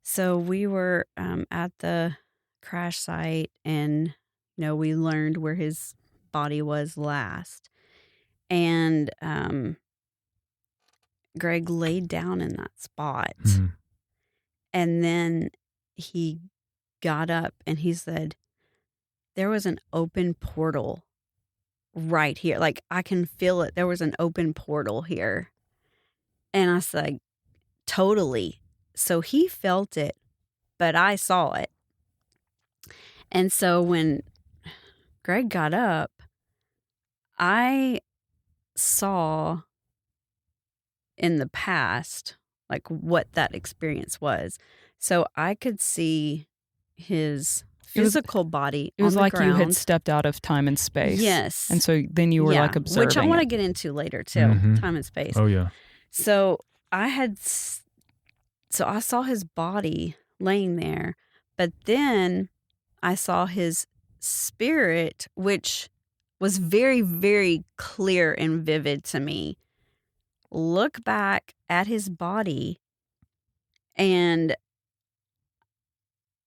So we were at the crash site, and we learned where his body was last, and Greg laid down in that spot. And then he got up and he said, there was an open portal right here. Like, I can feel it. There was an open portal here. And I said, totally. So he felt it, but I saw it. And so when Greg got up, I saw in the past like what that experience was. So I could see his physical body. It was on the like ground. you had stepped out of time and space. Yes. And so then you were like observing. Which I want to get into later too, time and space. Oh, yeah. So I saw his body laying there, but then I saw his spirit, which was very, very clear and vivid to me. Look back at his body, and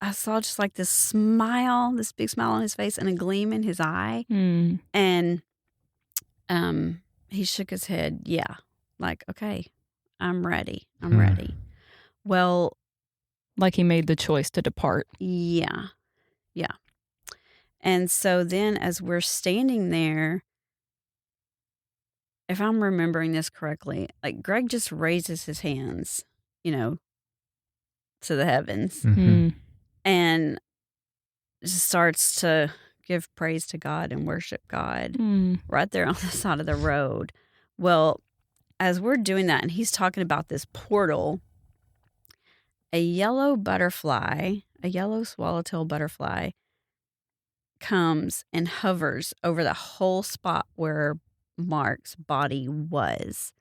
I saw just like this smile, this big smile on his face and a gleam in his eye. Mm. And he shook his head. Yeah. Like, okay, I'm ready. I'm ready. Well, like he made the choice to depart. yeah. Yeah. And so then as we're standing there, if I'm remembering this correctly, like Greg just raises his hands, to the heavens and just starts to give praise to God and worship God right there on the side of the road. Well, as we're doing that and he's talking about this portal, a yellow swallowtail butterfly comes and hovers over the whole spot where Mark's body was.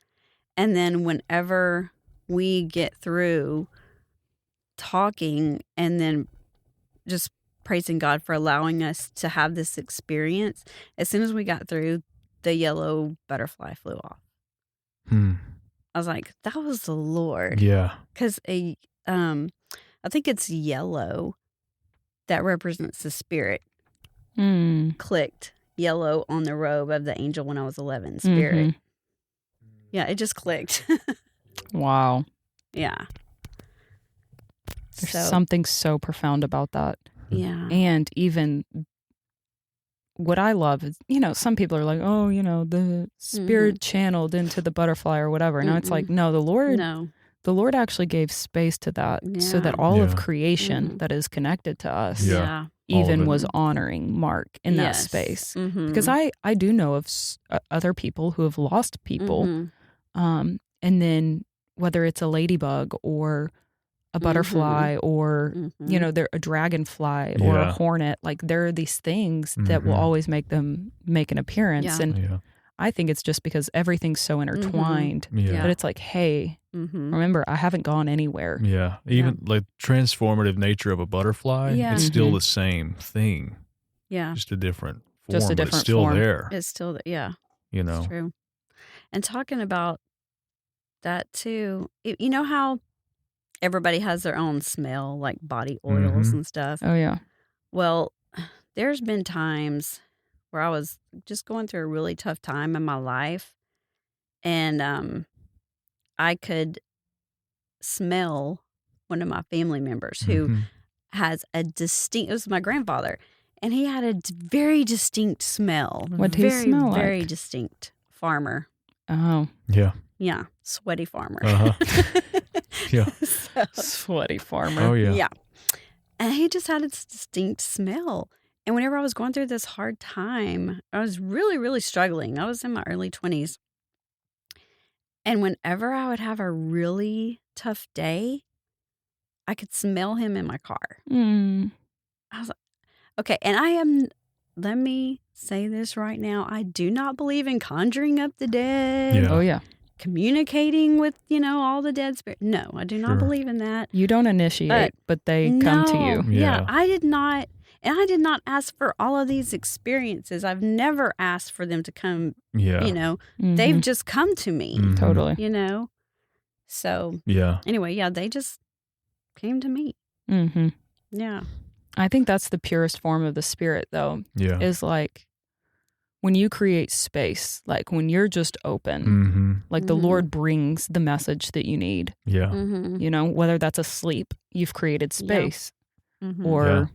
And then whenever we get through talking and then just praising God for allowing us to have this experience, as soon as we got through, the yellow butterfly flew off. I was like, that was the Lord. Yeah. Because I think it's yellow that represents the spirit. Clicked yellow on the robe of the angel when I was 11. Spirit. Yeah, it just clicked. Wow. Yeah. There's something so profound about that. Yeah. And even what I love is, some people are like, oh, the spirit channeled into the butterfly or whatever. And it's like, no, the Lord actually gave space to that so that all of creation that is connected to us even was honoring Mark in that space. Because I do know of other people who have lost people. And then whether it's a ladybug or a butterfly or, they're a dragonfly or a hornet, like there are these things that will always make them make an appearance. And I think it's just because everything's so intertwined that it's like, hey, remember, I haven't gone anywhere. Yeah. Even like transformative nature of a butterfly, it's still the same thing. Yeah. Just a different form, Just a but different it's still form. there. It's still, It's true. And talking about that too, you know how everybody has their own smell, like body oils and stuff? Oh, yeah. Well, there's been times where I was just going through a really tough time in my life, and I could smell one of my family members who has it was my grandfather, and he had a very distinct smell. What did he smell like? Very distinct. Farmer. Oh. Yeah. Yeah, sweaty farmer. Yeah. Sweaty farmer. Oh, yeah. Yeah. And he just had this distinct smell. And whenever I was going through this hard time, I was really, really struggling. I was in my early 20s. And whenever I would have a really tough day, I could smell him in my car. I was like, okay. And let me say this right now. I do not believe in conjuring up the dead. Yeah. Oh, yeah. Communicating with, all the dead spirit. No, I do not believe in that. You don't initiate, but they come to you. Yeah, I did not. And I did not ask for all of these experiences. I've never asked for them to come. Yeah. They've just come to me. Totally. So, anyway, they just came to me. Yeah. I think that's the purest form of the spirit, though. Yeah. Is like when you create space, like when you're just open, like the Lord brings the message that you need. Yeah. Whether that's asleep, you've created space, or,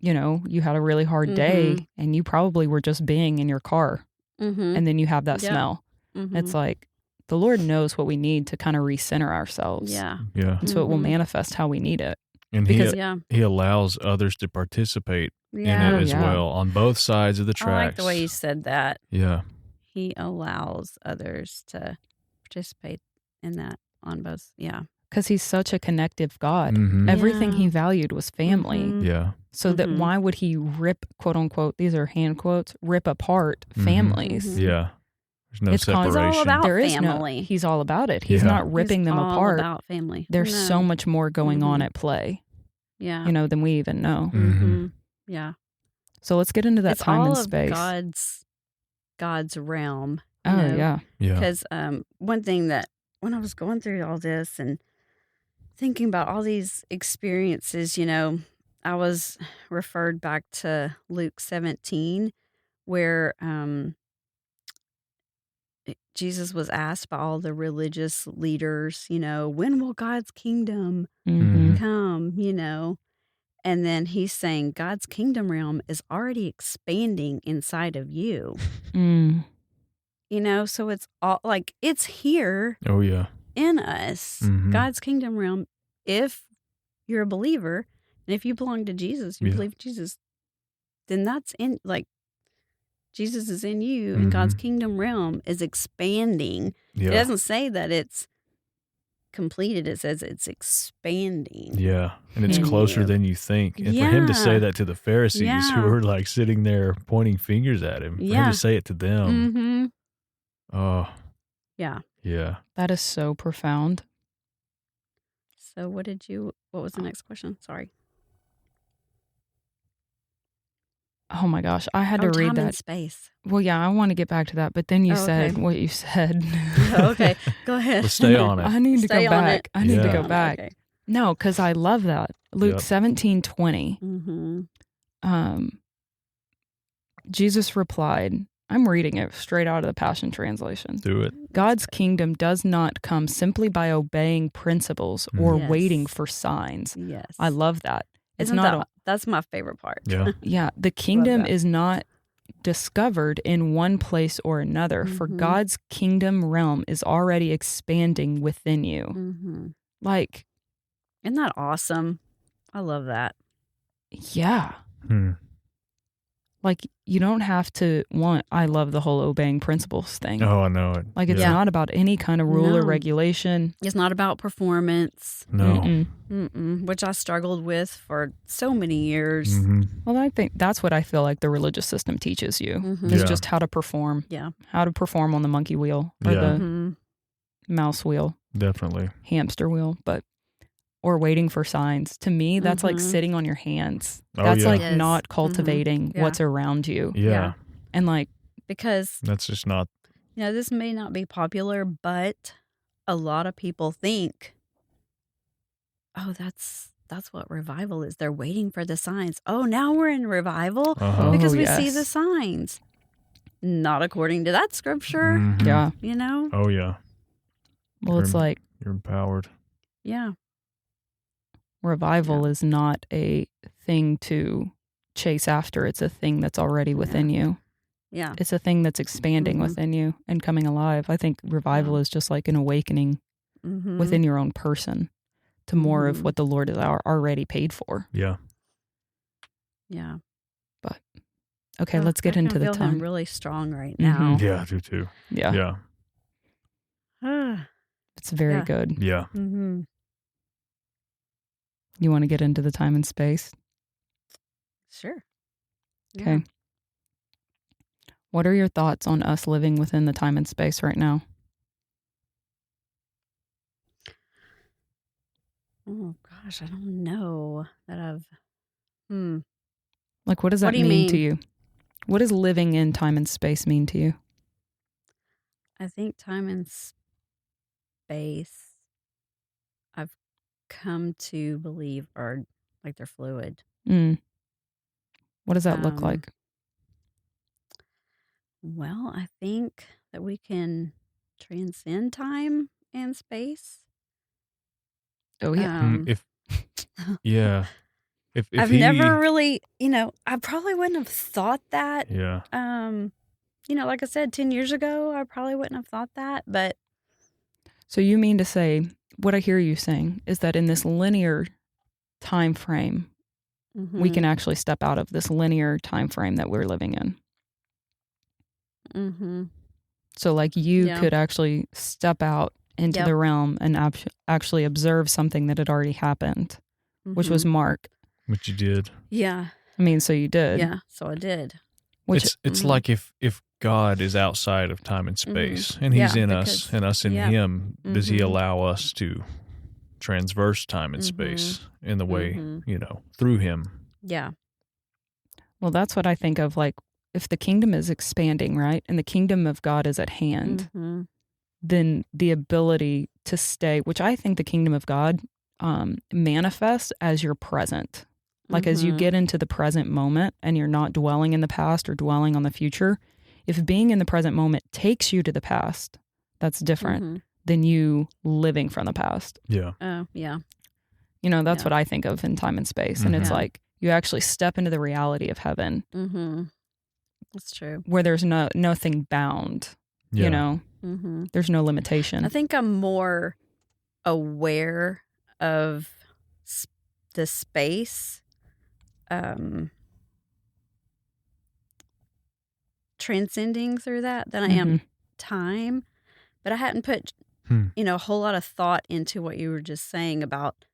you had a really hard day and you probably were just being in your car and then you have that smell. It's like the Lord knows what we need to kind of recenter ourselves. Yeah. Yeah. And so it will manifest how we need it. And he allows others to participate in it as well on both sides of the tracks. I like the way you said that. Yeah. He allows others to participate in that on both. Yeah. Because he's such a connective God. Everything he valued was family. Yeah. So that why would he rip, quote unquote, these are hand quotes, rip apart families? Yeah. There's no separation. He's all about there is family. He's all about it. He's not ripping them apart. He's all about family. There's so much more going on at play. Yeah. Than we even know. Yeah. So let's get into that it's time all and of space. God's realm. Oh, yeah. Yeah. Because one thing that when I was going through all this and thinking about all these experiences, I was referred back to Luke 17, where Jesus was asked by all the religious leaders, when will God's kingdom come, And then he's saying God's kingdom realm is already expanding inside of you. So it's all like it's here. Oh, yeah. In us. God's kingdom realm, if you're a believer, and if you belong to Jesus, you believe Jesus, then that's in, like, Jesus is in you, and God's kingdom realm is expanding. Yeah. It doesn't say that it's completed. It says it's expanding. Yeah, and it's closer than you think. And for him to say that to the Pharisees who were like sitting there pointing fingers at him, for him to say it to them. Oh. Yeah. Yeah. That is so profound. So what was the next question? Sorry. Oh my gosh, I had to read time that. And space. Well, yeah, I want to get back to that, but then you said what you said. Okay, go ahead. Let's stay on it. I need to go back. I need to go back. Okay. No, because I love that. Luke 17:20. Jesus replied, I'm reading it straight out of the Passion Translation. Do it. God's kingdom does not come simply by obeying principles or waiting for signs. Yes. I love that. That's my favorite part. Yeah. Yeah. The kingdom is not discovered in one place or another, for God's kingdom realm is already expanding within you. Like, isn't that awesome? I love that. Yeah. Like, you don't have to I love the whole obeying principles thing. Oh, I know it. Like, it's not about any kind of rule or regulation. It's not about performance. No. Which I struggled with for so many years. Well, I think that's what I feel like the religious system teaches you, is just how to perform. Yeah. How to perform on the monkey wheel or the mouse wheel. Definitely. Hamster wheel, or waiting for signs. To me, that's like sitting on your hands. That's like not cultivating what's around you. Yeah. And like, because that's just not, this may not be popular, but a lot of people think, oh, that's what revival is. They're waiting for the signs. Oh, now we're in revival because we see the signs. Not according to that scripture. Yeah. Oh, yeah. Well, it's like, you're empowered. Yeah. Revival is not a thing to chase after. It's a thing that's already within you. Yeah. It's a thing that's expanding within you and coming alive. I think revival is just like an awakening within your own person to more of what the Lord has already paid for. Yeah. Yeah. But, okay, let's get into the time. I'm really strong right now. Yeah, I do too. Yeah. Yeah. It's very good. Yeah. You want to get into the time and space? Sure. Okay. Yeah. What are your thoughts on us living within the time and space right now? Oh, gosh, I don't know that I've... Like, what does that mean to you? What does living in time and space mean to you? I think time and space, I've come to believe are like they're fluid. What does that look like? Well, I think that we can transcend time and space. Oh, yeah. If I've never really, I probably wouldn't have thought that. Yeah. Like I said, 10 years ago, I probably wouldn't have thought that, but. So you mean to say, what I hear you saying is that in this linear time frame, we can actually step out of this linear time frame that we're living in. So like you could actually step out into the realm and actually observe something that had already happened, which was Mark. Which you did. Yeah. I mean, so you did. Yeah, so I did. It's like if God is outside of time and space and he's in us and us in him, does he allow us to transverse time and space in the way, through him? Yeah. Well, that's what I think of, like, if the kingdom is expanding, right, and the kingdom of God is at hand, then the ability to stay, which I think the kingdom of God manifests as you're present. Like as you get into the present moment and you're not dwelling in the past or dwelling on the future, if being in the present moment takes you to the past, that's different than you living from the past. Yeah. Yeah. You know, that's what I think of in time and space. And it's like you actually step into the reality of heaven. That's true. Where there's nothing bound, you know, there's no limitation. I think I'm more aware of the space transcending through that than I am time. But I hadn't put, you know, a whole lot of thought into what you were just saying about,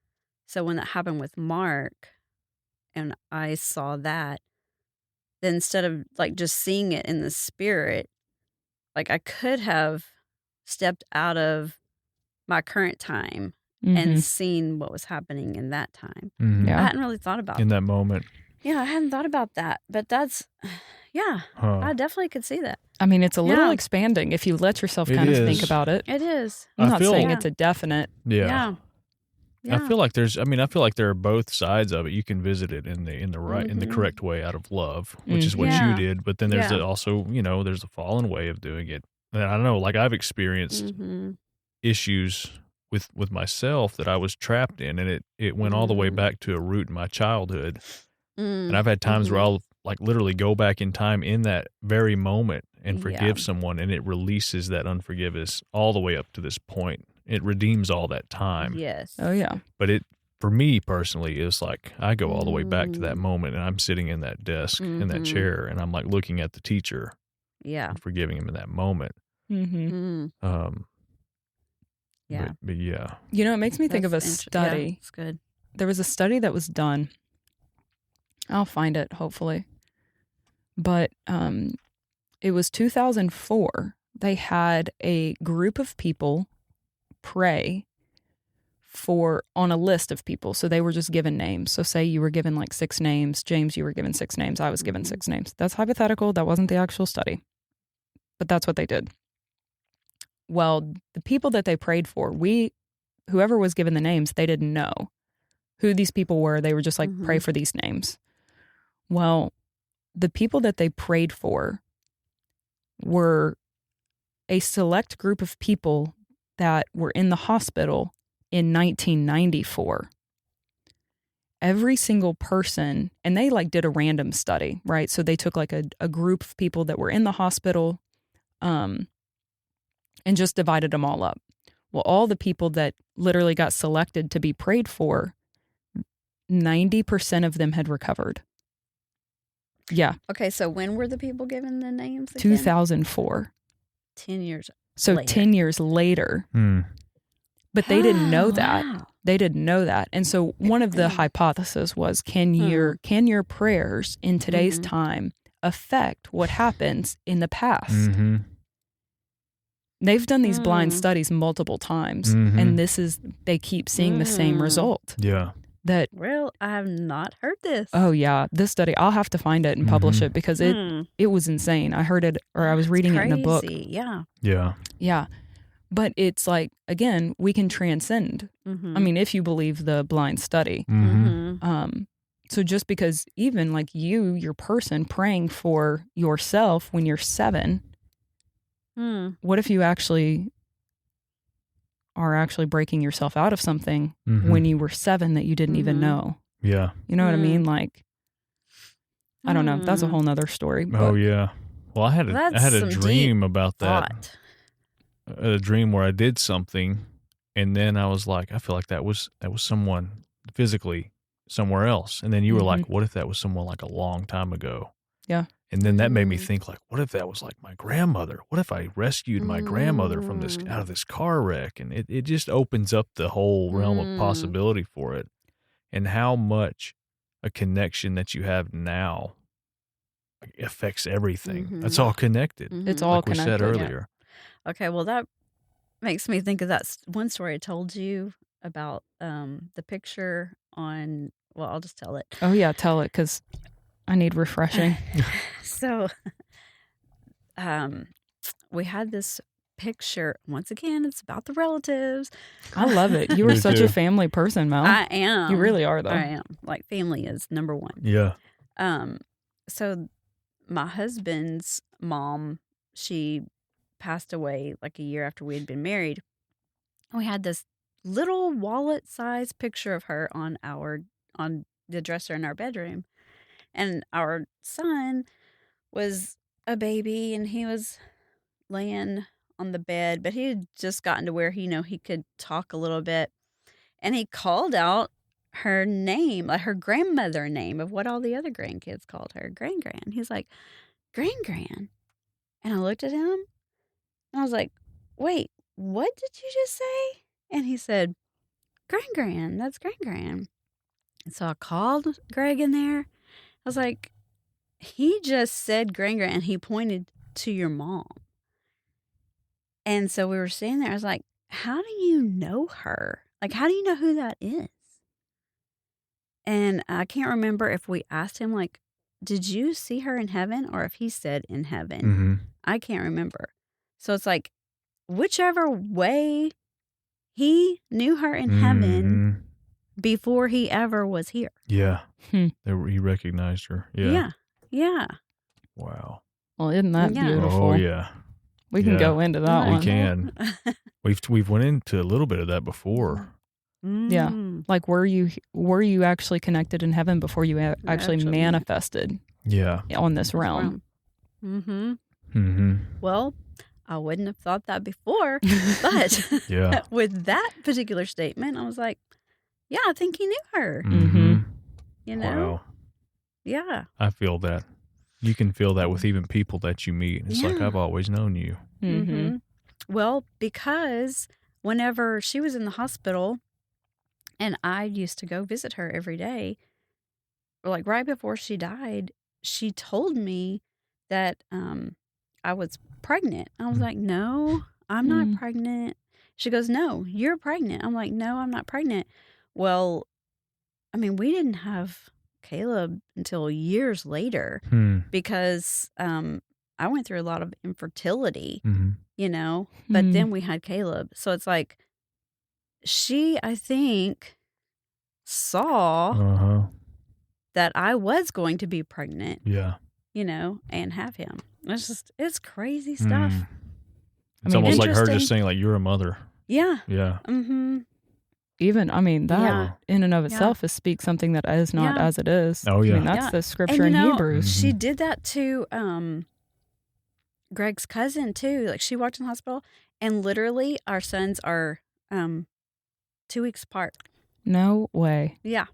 so when that happened with Mark and I saw that, then instead of like just seeing it in the spirit, like I could have stepped out of my current time and seen what was happening in that time. I hadn't really thought about in that moment. Yeah, I hadn't thought about that, but that's, I definitely could see that. I mean, it's a little expanding if you let yourself kind of think about it. It is. I'm not saying it's a definite. Yeah. I feel like there are both sides of it. You can visit it in the right, in the correct way out of love, which is what you did. But then there's also, you know, there's a fallen way of doing it. And I don't know, like I've experienced issues with myself that I was trapped in, and it went all the way back to a root in my childhood. And I've had times where I'll like literally go back in time in that very moment and forgive someone, and it releases that unforgiveness all the way up to this point. It redeems all that time. Yes. Oh, yeah. But for me personally, it's like I go all the way back to that moment, and I'm sitting in that desk, in that chair, and I'm like looking at the teacher and forgiving him in that moment. But yeah. You know, it makes me think of a study. Yeah, it's good. There was a study that was done. I'll find it, hopefully. But it was 2004. They had a group of people pray on a list of people. So they were just given names. So say you were given like 6 names. James, you were given 6 names. I was given 6 names. That's hypothetical. That wasn't the actual study. But that's what they did. Well, the people that they prayed for, whoever was given the names, they didn't know who these people were. They were just like, pray for these names. Well, the people that they prayed for were a select group of people that were in the hospital in 1994. Every single person, and they like did a random study, right? So they took like a group of people that were in the hospital and just divided them all up. Well, all the people that literally got selected to be prayed for, 90% of them had recovered. Yeah. Okay, so when were the people given the names again? 2004. 10 years So later. 10 years later. But they didn't know that. Wow. They didn't know that. And so one of the hypotheses was, can your prayers in today's time affect what happens in the past? They've done these blind studies multiple times, and they keep seeing the same result. Yeah. Well, I have not heard this. Oh yeah, this study, I'll have to find it and publish it because it was insane. I heard it, or I was reading it in a book. Yeah. Yeah. Yeah. But it's like, again, we can transcend. I mean, if you believe the blind study. So just because even like your person praying for yourself when you're 7, what if you are actually breaking yourself out of something when you were 7 that you didn't even know? Yeah. You know what I mean? Like, I don't know. That's a whole nother story. Oh yeah. Well, I had a dream about that. A dream where I did something, and then I was like, I feel like that was someone physically somewhere else. And then you were like, what if that was someone like a long time ago? Yeah. And then that made me think, like, what if that was like my grandmother? What if I rescued my grandmother from out of this car wreck? And it just opens up the whole realm of possibility for it, and how much a connection that you have now affects everything. That's all connected. It's all connected. We said earlier. Yeah. Okay, well, that makes me think of that one story I told you about the picture on, well, I'll just tell it. Oh yeah, tell it, because I need refreshing. So we had this picture. Once again, it's about the relatives. I love it. You are Me such too. a family person, Mel. I am. You really are, though. I am. Like, family is number one. Yeah. So my husband's mom, she passed away like a year after we had been married. We had this little wallet-sized picture of her on the dresser in our bedroom. And our son was a baby, and he was laying on the bed, but he had just gotten to where he could talk a little bit. And he called out her name, like her grandmother name of what all the other grandkids called her, Gran. He's like, Gran. And I looked at him and I was like, wait, what did you just say? And he said, Gran, that's Gran. And so I called Greg in there. I was like, he just said Gran, and he pointed to your mom. And so we were standing there. I was like, how do you know her? Like, how do you know who that is? And I can't remember if we asked him, like, did you see her in heaven? Or if he said in heaven. Mm-hmm. I can't remember. So it's like, whichever way, he knew her in heaven before he ever was here. Yeah. He recognized her. Yeah. Yeah. Wow. Well, isn't that Yeah. beautiful? Oh, yeah. We can go into that We one. can. We've went into a little bit of that before. Yeah. Like, were you actually connected in heaven before you actually manifested on this realm? Well, I wouldn't have thought that before, but with that particular statement, I was like, yeah, I think he knew her. You know? Wow. Yeah. I feel that. You can feel that with even people that you meet. It's like, I've always known you. Well, because whenever she was in the hospital and I used to go visit her every day, like right before she died, she told me that I was pregnant. I was like, no, I'm not pregnant. She goes, no, you're pregnant. I'm like, no, I'm not pregnant. Well, I mean, we didn't have Caleb until years later because I went through a lot of infertility, you know, but then we had Caleb. So it's like she, I think, saw that I was going to be pregnant, you know, and have him. It's crazy stuff. It's almost like her just saying, like, you're a mother. Yeah. Yeah. Even, I mean, that in and of itself speaks something that is not as it is. Oh, yeah. I mean, that's the scripture in Hebrews. She did that to Greg's cousin, too. Like, she walked in the hospital, and literally our sons are 2 weeks apart. No way. Yeah.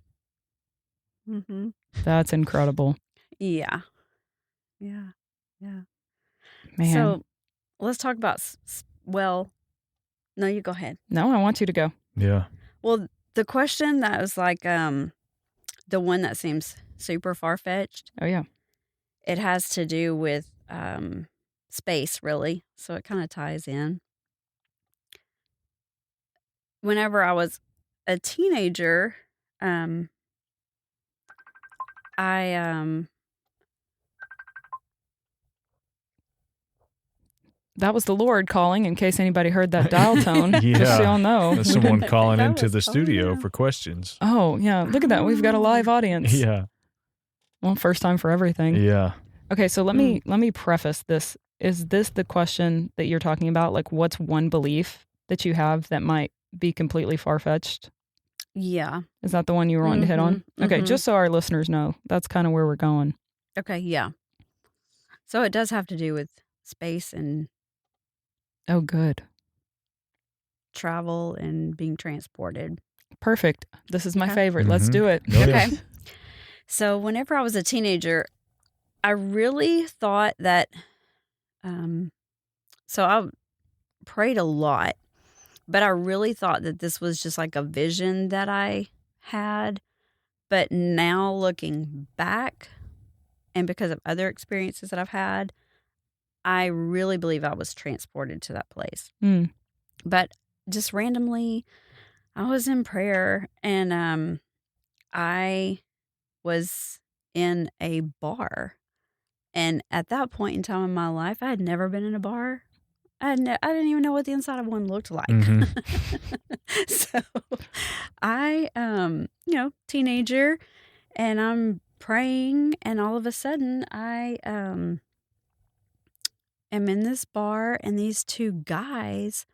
That's incredible. Yeah. Man. So let's talk about, well, no, you go ahead. No, I want you to go. Yeah. Well, the question that was like the one that seems super far-fetched. Oh, yeah. It has to do with space, really. So it kind of ties in. Whenever I was a teenager, that was the Lord calling, in case anybody heard that dial tone. Just so y'all know. There's someone calling into the studio for questions. Oh, yeah. Look at that. We've got a live audience. Yeah. Well, first time for everything. Yeah. Okay, so let me preface this. Is this the question that you're talking about? Like, what's one belief that you have that might be completely far-fetched? Yeah. Is that the one you were wanting to hit on? Okay, just so our listeners know, that's kind of where we're going. Okay, yeah. So it does have to do with space and oh, good. Travel and being transported. Perfect. This is my favorite. Let's do it. Okay. So whenever I was a teenager, I really thought that, so I prayed a lot, but I really thought that this was just like a vision that I had. But now looking back, and because of other experiences that I've had, I really believe I was transported to that place. But just randomly, I was in prayer, and I was in a bar. And at that point in time in my life, I had never been in a bar. I didn't even know what the inside of one looked like. So I, teenager, and I'm praying, and all of a sudden I am in this bar, and these two guys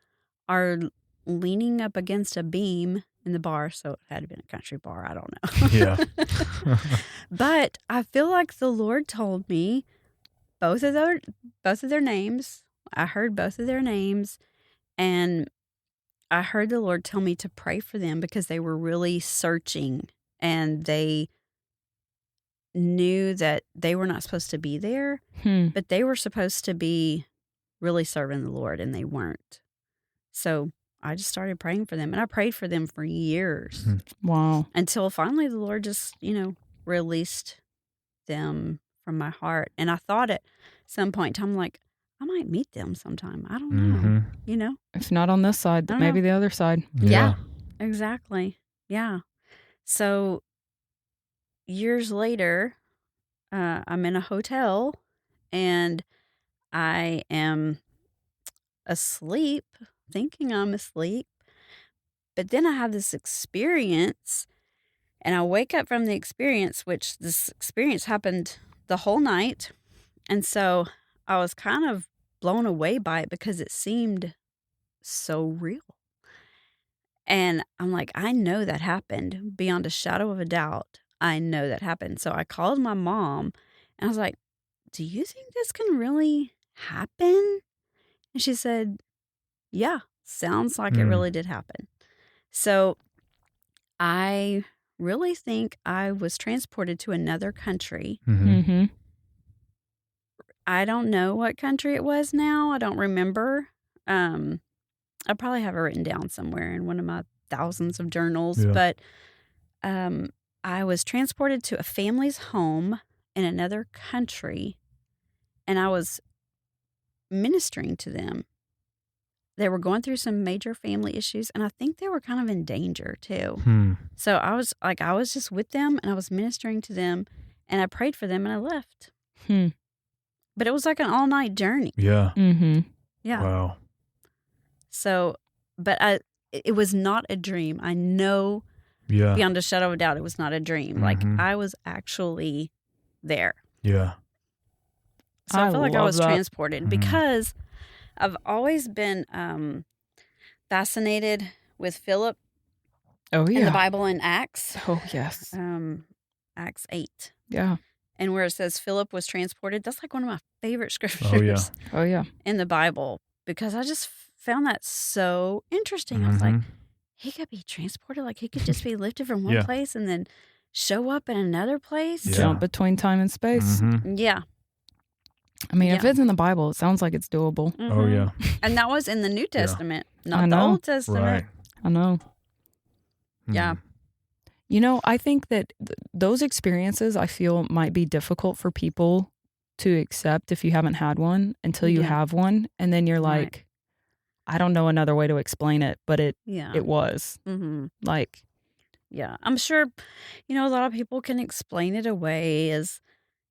are leaning up against a beam in the bar. So it had to be a country bar. I don't know. Yeah. But I feel like the Lord told me both of their names. I heard both of their names, and I heard the Lord tell me to pray for them because they were really searching, and they knew that they were not supposed to be there, but they were supposed to be really serving the Lord, and they weren't. So I just started praying for them, and I prayed for them for years. Wow. Until finally the Lord just, released them from my heart. And I thought at some point in time, like, I might meet them sometime. I don't know, If not on this side, then maybe the other side. Yeah, exactly. Yeah. So years later, I'm in a hotel, and I am asleep, thinking I'm asleep. But then I have this experience, and I wake up from the experience, which this experience happened the whole night. And so I was kind of blown away by it because it seemed so real. And I'm like, I know that happened beyond a shadow of a doubt. I know that happened. So I called my mom, and I was like, do you think this can really happen? And she said, yeah, sounds like it really did happen. So I really think I was transported to another country. I don't know what country it was now. I don't remember. I probably have it written down somewhere in one of my thousands of journals. Yeah. But I was transported to a family's home in another country, and I was ministering to them. They were going through some major family issues, and I think they were kind of in danger too. So I was just with them, and I was ministering to them, and I prayed for them, and I left. But it was like an all-night journey. Yeah. Yeah. Wow. So, but it was not a dream. I know beyond a shadow of a doubt it was not a dream. Like, I was actually there. Yeah. So I felt like I was transported because I've always been fascinated with Philip in the Bible in Acts. Oh, yes. Acts 8. Yeah. And where it says Philip was transported, that's like one of my favorite scriptures in the Bible, because I just found that so interesting. I was like, he could be transported, like he could just be lifted from one place and then show up in another place. Jump between time and space. Yeah. I mean, if it's in the Bible, it sounds like it's doable. Oh, yeah. And that was in the New Testament, not the Old Testament. Right. I know. Yeah. You know, I think that those experiences, I feel, might be difficult for people to accept if you haven't had one until you have one. And then you're like, I don't know another way to explain it, but it was. Like. Yeah. I'm sure, a lot of people can explain it away as,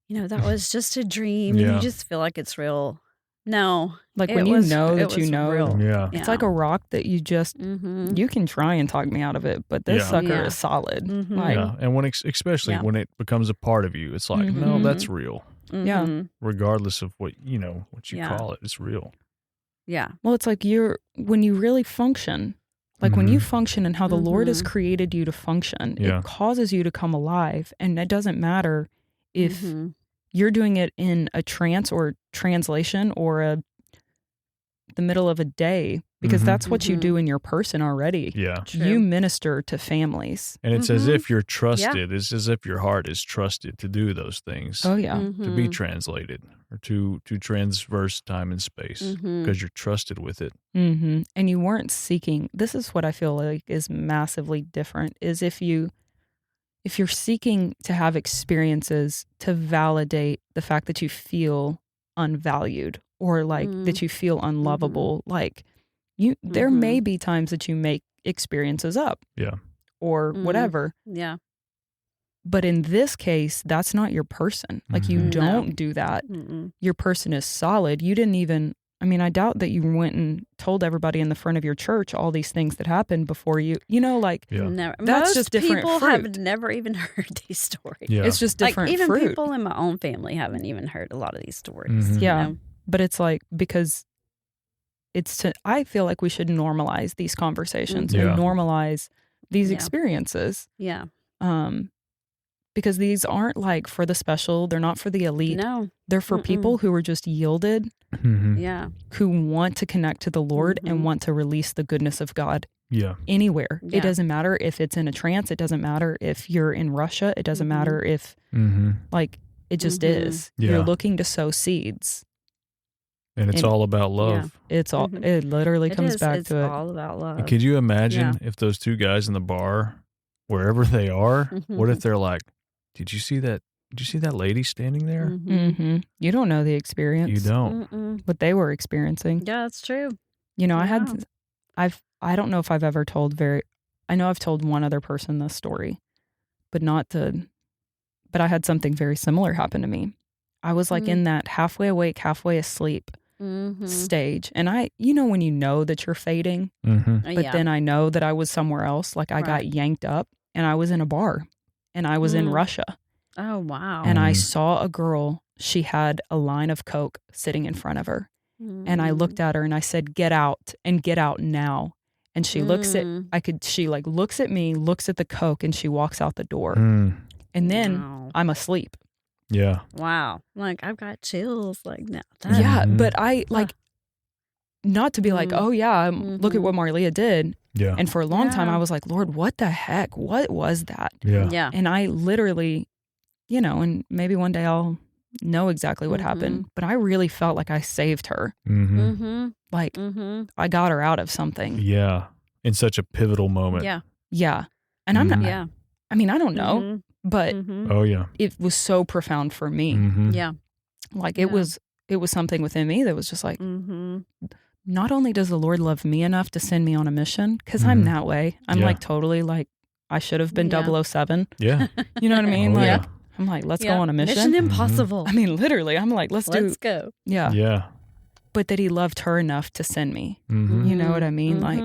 that was just a dream and you just feel like it's real. No. Like when you know that you know. Real. Yeah. It's like a rock that you just, you can try and talk me out of it, but this sucker is solid. Like, and when especially when it becomes a part of you, it's like, no, that's real. Yeah. Regardless of what you call it, it's real. Yeah. Well, it's like when you really function, like when you function and how the Lord has created you to function, it causes you to come alive. And it doesn't matter if you're doing it in a trance or translation or the middle of a day, because that's what you do in your person already. Yeah. True. You minister to families. And it's as if you're trusted. It's as if your heart is trusted to do those things. Oh, yeah. To be translated or to transverse time and space because you're trusted with it. And you weren't seeking. This is what I feel like is massively different, is if you're seeking to have experiences to validate the fact that you feel unvalued or like that you feel unlovable, like there may be times that you make experiences up. Yeah. Or whatever. Yeah. But in this case, that's not your person. Like you don't do that. Your person is solid. You didn't even I mean, I doubt that you went and told everybody in the front of your church all these things that happened before you, like, never. That's Most just different people fruit. have never even heard these stories. Yeah. It's just different even fruit. people in my own family haven't even heard a lot of these stories. Mhm. Yeah. You know? But it's like, because I feel like we should normalize these conversations Yeah. and normalize these Yeah. experiences. Yeah. Because these aren't like for the special. They're not for the elite. No. They're for people who are just yielded, Mhm. Yeah. who want to connect to the Lord and want to release the goodness of God Yeah. anywhere. Yeah. It doesn't matter if it's in a trance. It doesn't matter if you're in Russia. It doesn't matter if, Mhm. like, it just is. Yeah. You're looking to sow seeds. And it's And- all about love. It's all. It literally comes back it's to it. all about love. And could you imagine if those two guys in the bar, wherever they are, what if they're like, Did you see that lady standing there? You don't know the experience. You don't. What they were experiencing. Yeah, that's true. I don't know if I've ever told I know I've told one other person this story, but I had something very similar happen to me. I was like in that halfway awake, halfway asleep stage. And when you know that you're fading, but then I know that I was somewhere else, like I got yanked up and I was in a bar and I was in Russia. Oh, wow. And I saw a girl, she had a line of Coke sitting in front of her. And I looked at her and I said, "Get out, and get out now." And she looks looks at me, looks at the Coke, and she walks out the door. And then I'm asleep. Yeah. Wow. Like, I've got chills like now. Yeah, but I not to be like, oh yeah, look at what Marlia did. Yeah. And for a long time I was like, Lord, what the heck? What was that? Yeah. Yeah. And I literally, and maybe one day I'll know exactly what happened, but I really felt like I saved her. Like I got her out of something. Yeah. In such a pivotal moment. Yeah. Yeah. And I'm not, Yeah. I mean, I don't know, but Oh yeah. it was so profound for me. Yeah. Like it was something within me that was just like, not only does the Lord love me enough to send me on a mission, because I'm that way. I'm like totally like, I should have been 007. Yeah. You know what I mean? Oh, like, yeah. I'm like, let's go on a mission. Mission Impossible. I mean, literally, I'm like, let's go. Yeah. Yeah. But that he loved her enough to send me. Mm-hmm. You know what I mean? Like,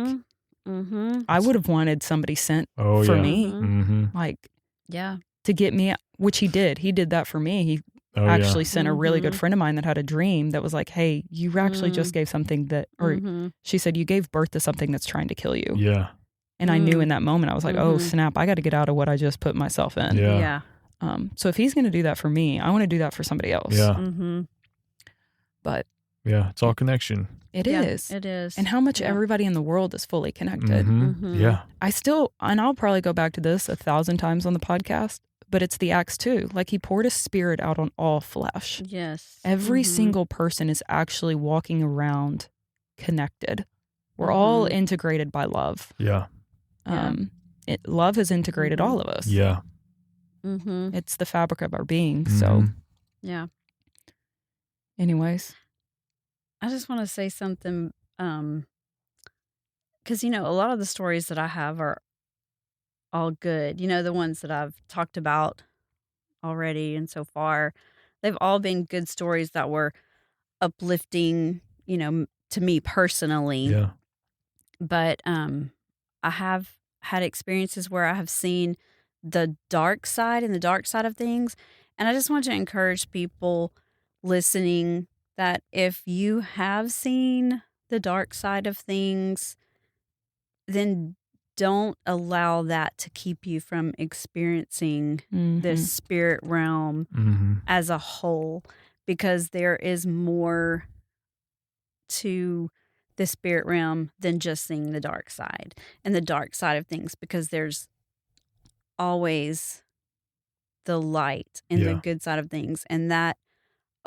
I would have wanted somebody sent for me. Like, to get me, which he did. He did that for me. He actually sent a really good friend of mine that had a dream that was like, hey, you actually just gave something that, or she said, you gave birth to something that's trying to kill you. Yeah. And I knew in that moment, I was like, oh, snap, I got to get out of what I just put myself in. Yeah. So if he's going to do that for me, I want to do that for somebody else. Yeah. But yeah, it's all connection. It is. It is. And how much everybody in the world is fully connected. Yeah. And I'll probably go back to this 1,000 times on the podcast, but it's the Acts 2. Like he poured his spirit out on all flesh. Yes. Every single person is actually walking around connected. We're all integrated by love. Yeah. Love has integrated all of us. Yeah. It's the fabric of our being. So, yeah. Anyways, I just want to say something, because a lot of the stories that I have are all good. The ones that I've talked about already and so far, they've all been good stories that were uplifting, to me personally. Yeah. But I have had experiences where I have seen the dark side and the dark side of things. And I just want to encourage people listening that if you have seen the dark side of things, then don't allow that to keep you from experiencing the spirit realm as a whole, because there is more to the spirit realm than just seeing the dark side and the dark side of things, because there's always the light and the good side of things, and that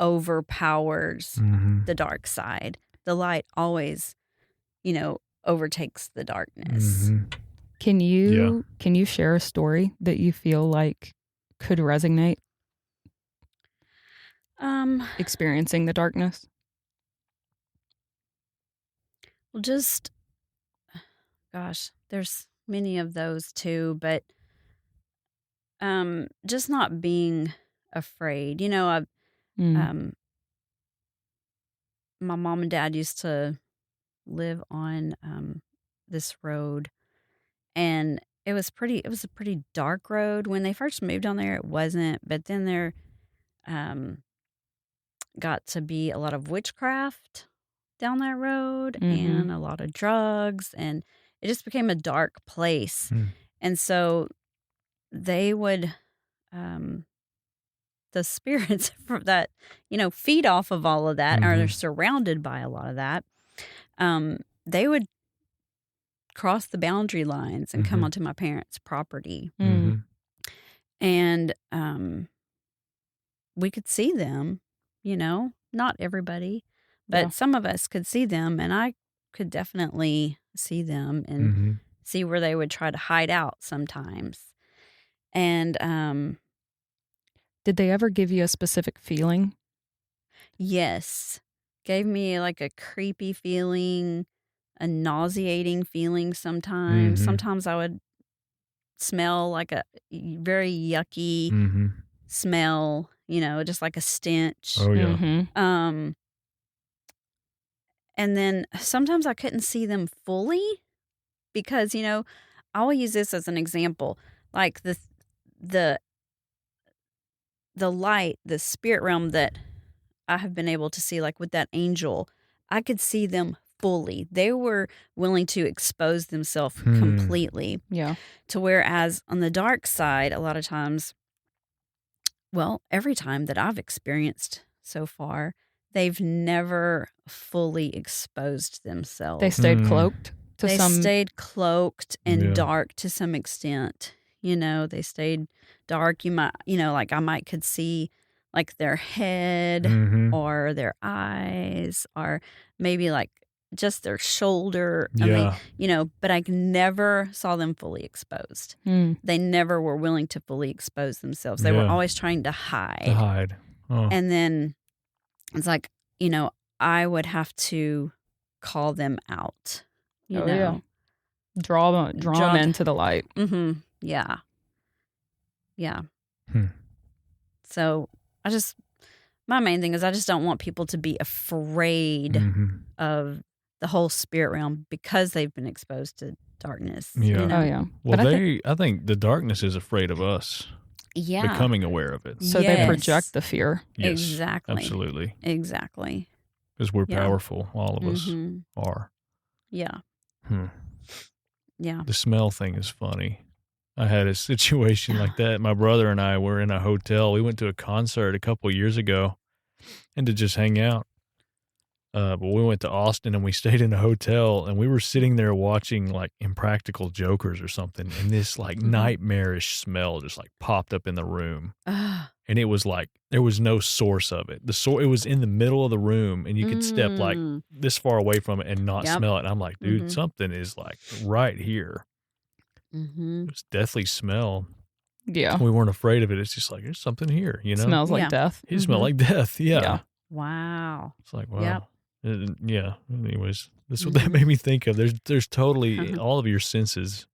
overpowers the dark side. The light always, overtakes the darkness. Can you share a story that you feel like could resonate? Experiencing the darkness? Well, there's many of those too, but just not being afraid. my mom and dad used to live on this road, and it was a pretty dark road. When they first moved on there, it wasn't, but then there got to be a lot of witchcraft down that road and a lot of drugs, and it just became a dark place. And so they would the spirits that feed off of all of that, or they're surrounded by a lot of that, they would cross the boundary lines and come onto my parents' property. And we could see them, not everybody, but some of us could see them, and I could definitely see them and see where they would try to hide out sometimes. And did they ever give you a specific feeling? Yes. Gave me like a creepy feeling, a nauseating feeling sometimes. Sometimes I would smell like a very yucky smell, just like a stench. Oh, yeah. And then sometimes I couldn't see them fully because, I will use this as an example. Like the light, the spirit realm that I have been able to see, like with that angel, I could see them fully. They were willing to expose themselves completely. Yeah. To whereas on the dark side, a lot of times, well, every time that I've experienced so far, they've never fully exposed themselves. They stayed cloaked They stayed cloaked and dark to some extent. They stayed dark. You might, like I might could see like their head or their eyes or maybe like just their shoulder. I mean, but I never saw them fully exposed. They never were willing to fully expose themselves. They were always trying to hide. Oh. And then it's like, I would have to call them out. Draw them into the light. Yeah. So my main thing is I just don't want people to be afraid of the whole spirit realm because they've been exposed to darkness. Yeah. Oh, yeah. Well, I think the darkness is afraid of us. Yeah. Becoming aware of it. So they project the fear. Yes, exactly. Absolutely. Exactly. Because we're powerful. All of us are. Yeah. Yeah. The smell thing is funny. I had a situation like that. My brother and I were in a hotel. We went to a concert a couple years ago and to just hang out. But we went to Austin and we stayed in a hotel and we were sitting there watching like Impractical Jokers or something. And this like nightmarish smell just like popped up in the room. And it was like, there was no source of it. It was in the middle of the room and you could step like this far away from it and not smell it. And I'm like, dude, something is like right here. It was deathly smell. Yeah. We weren't afraid of it. It's just like, there's something here, Smells like death. It smelled like death. Yeah. Wow. It's like, wow. Yeah. Anyways, that's what that made me think of. There's totally all of your senses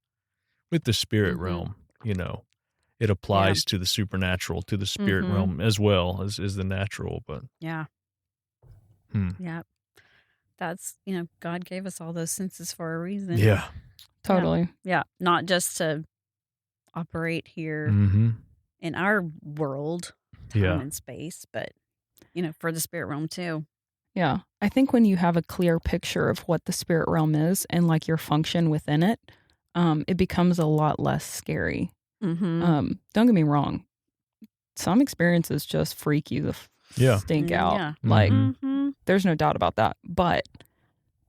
with the spirit realm, it applies to the supernatural, to the spirit realm as well as the natural, but yeah. That's, God gave us all those senses for a reason. Yeah. Totally. Yeah. Not just to operate here in our world, time and space, but, for the spirit realm too. Yeah. I think when you have a clear picture of what the spirit realm is and like your function within it, it becomes a lot less scary. Don't get me wrong. Some experiences just freak you the stink out. Yeah. Like, there's no doubt about that. But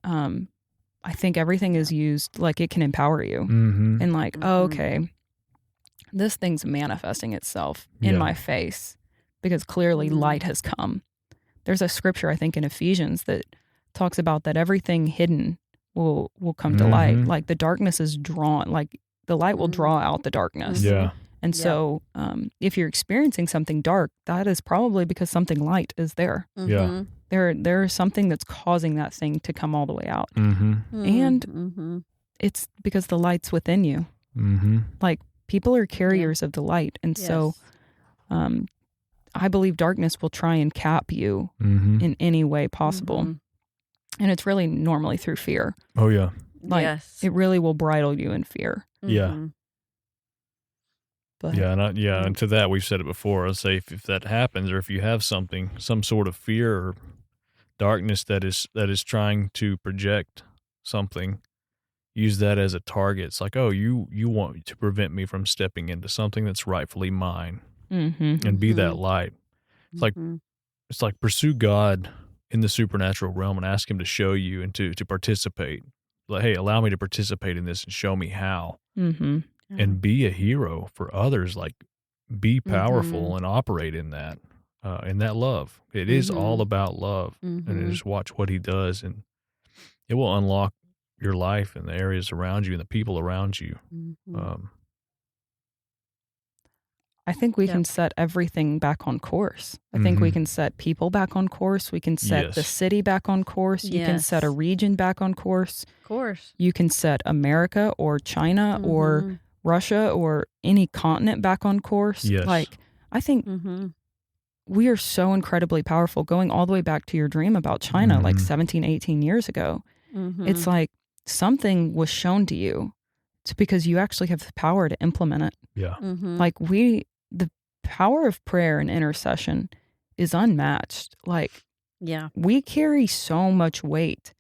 I think everything is used, like it can empower you. And like, okay, this thing's manifesting itself in my face because clearly light has come. There's a scripture, I think, in Ephesians that talks about that everything hidden will come to light. Like the darkness is drawn, like the light will draw out the darkness. Yeah. And so if you're experiencing something dark, that is probably because something light is there. Yeah. There is something that's causing that thing to come all the way out. And it's because the light's within you. Like people are carriers of the light. And so I believe darkness will try and cap you in any way possible. And it's really normally through fear. Oh, yeah. Like, yes. it really will bridle you in fear. Yeah. But Yeah, and to that, we've said it before. I'll say if that happens, or if you have some sort of fear or darkness that is trying to project something, use that as a target. It's like, oh, you want to prevent me from stepping into something that's rightfully mine, and be that light. It's like pursue God in the supernatural realm and ask Him to show you and to participate. Like, hey, allow me to participate in this and show me how. And be a hero for others. Like, be powerful and operate in that love. It is all about love, and just watch what He does, and it will unlock your life and the areas around you and the people around you. I think we can set everything back on course. I think we can set people back on course. We can set the city back on course. You can set a region back on course. Of course. You can set America or China or Russia or any continent back on course. Yes. Like, I think we are so incredibly powerful, going all the way back to your dream about China, like 17, 18 years ago. It's like something was shown to you. It's because you actually have the power to implement it. Yeah. Like, the power of prayer and intercession is unmatched. Like, we carry so much weight.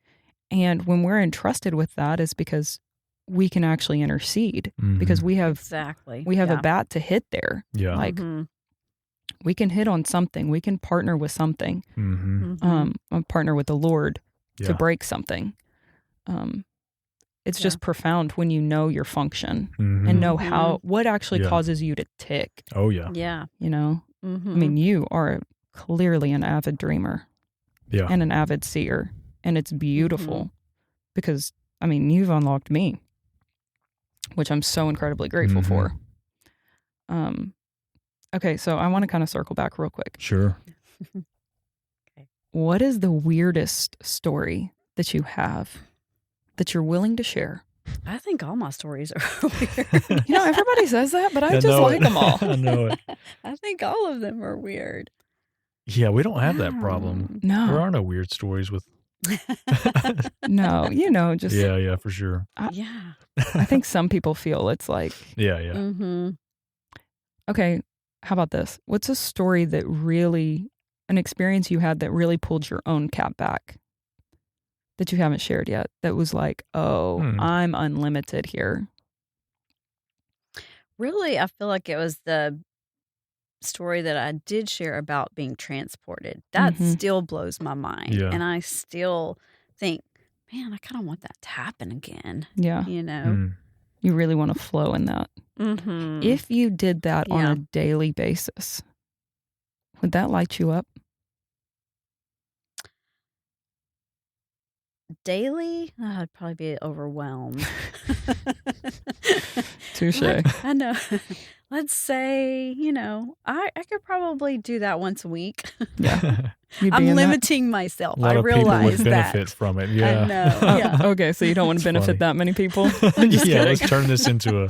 And when we're entrusted with that is because we can actually intercede, because we have a bat to hit there. Yeah. Like, we can hit on something. We can partner with something. Partner with the Lord to break something. It's just profound when you know your function and know what actually causes you to tick. Oh, yeah. Yeah. You know? I mean, you are clearly an avid dreamer and an avid seer. And it's beautiful because, I mean, you've unlocked me, which I'm so incredibly grateful for. Okay, so I want to kind of circle back real quick. Sure. What is the weirdest story that you have that you're willing to share? I think all my stories are weird. You know, everybody says that, but I just like them all. I know it. I think all of them are weird. Yeah, we don't have that problem. No. There are no weird stories with... No, you know, just... Yeah, for sure. I think some people feel it's like... Yeah. Okay, how about this? What's a story that really... an experience you had that really pulled your own cap back that you haven't shared yet, that was like, oh, I'm unlimited here? Really, I feel like it was the story that I did share about being transported. That still blows my mind. Yeah. And I still think, man, I kind of want that to happen again. Yeah. You know? You really want to flow in that. If you did that on a daily basis, would that light you up? Daily, I'd probably be overwhelmed. Touche. I know. Let's say, you know, I could probably do that once a week. Yeah. I'm limiting myself. I realize people would that. benefit from it. Yeah. I know. Yeah. Okay, so you don't want to benefit that many people? Let's turn this into a...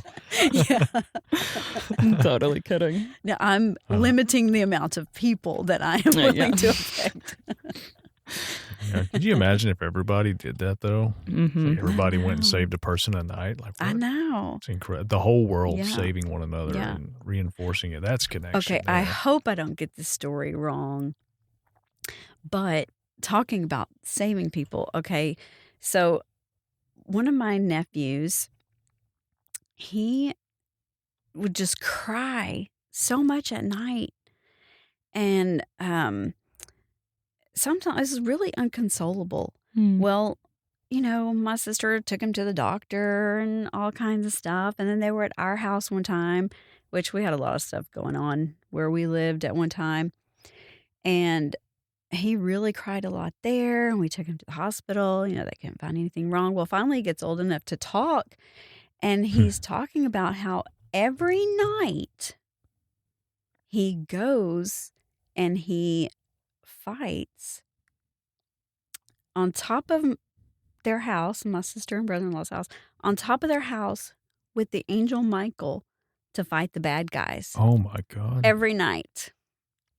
I'm totally kidding. No, I'm limiting the amount of people that I am willing to affect. Could you imagine if everybody did that, though? Like everybody went and saved a person a night. Like, what? I know. It's incredible. The whole world saving one another and reinforcing it. That's connection. Okay, I hope I don't get this story wrong. But talking about saving people, okay, so one of my nephews, he would just cry so much at night. And sometimes it's really inconsolable. Well, you know, my sister took him to the doctor and all kinds of stuff. And then they were at our house one time, which we had a lot of stuff going on where we lived at one time. And he really cried a lot there. And we took him to the hospital. You know, they couldn't find anything wrong. Well, finally he gets old enough to talk. And he's talking about how every night he goes and he fights on top of their house, my sister and brother-in-law's house, on top of their house with the angel Michael to fight the bad guys. Oh, my God. Every night.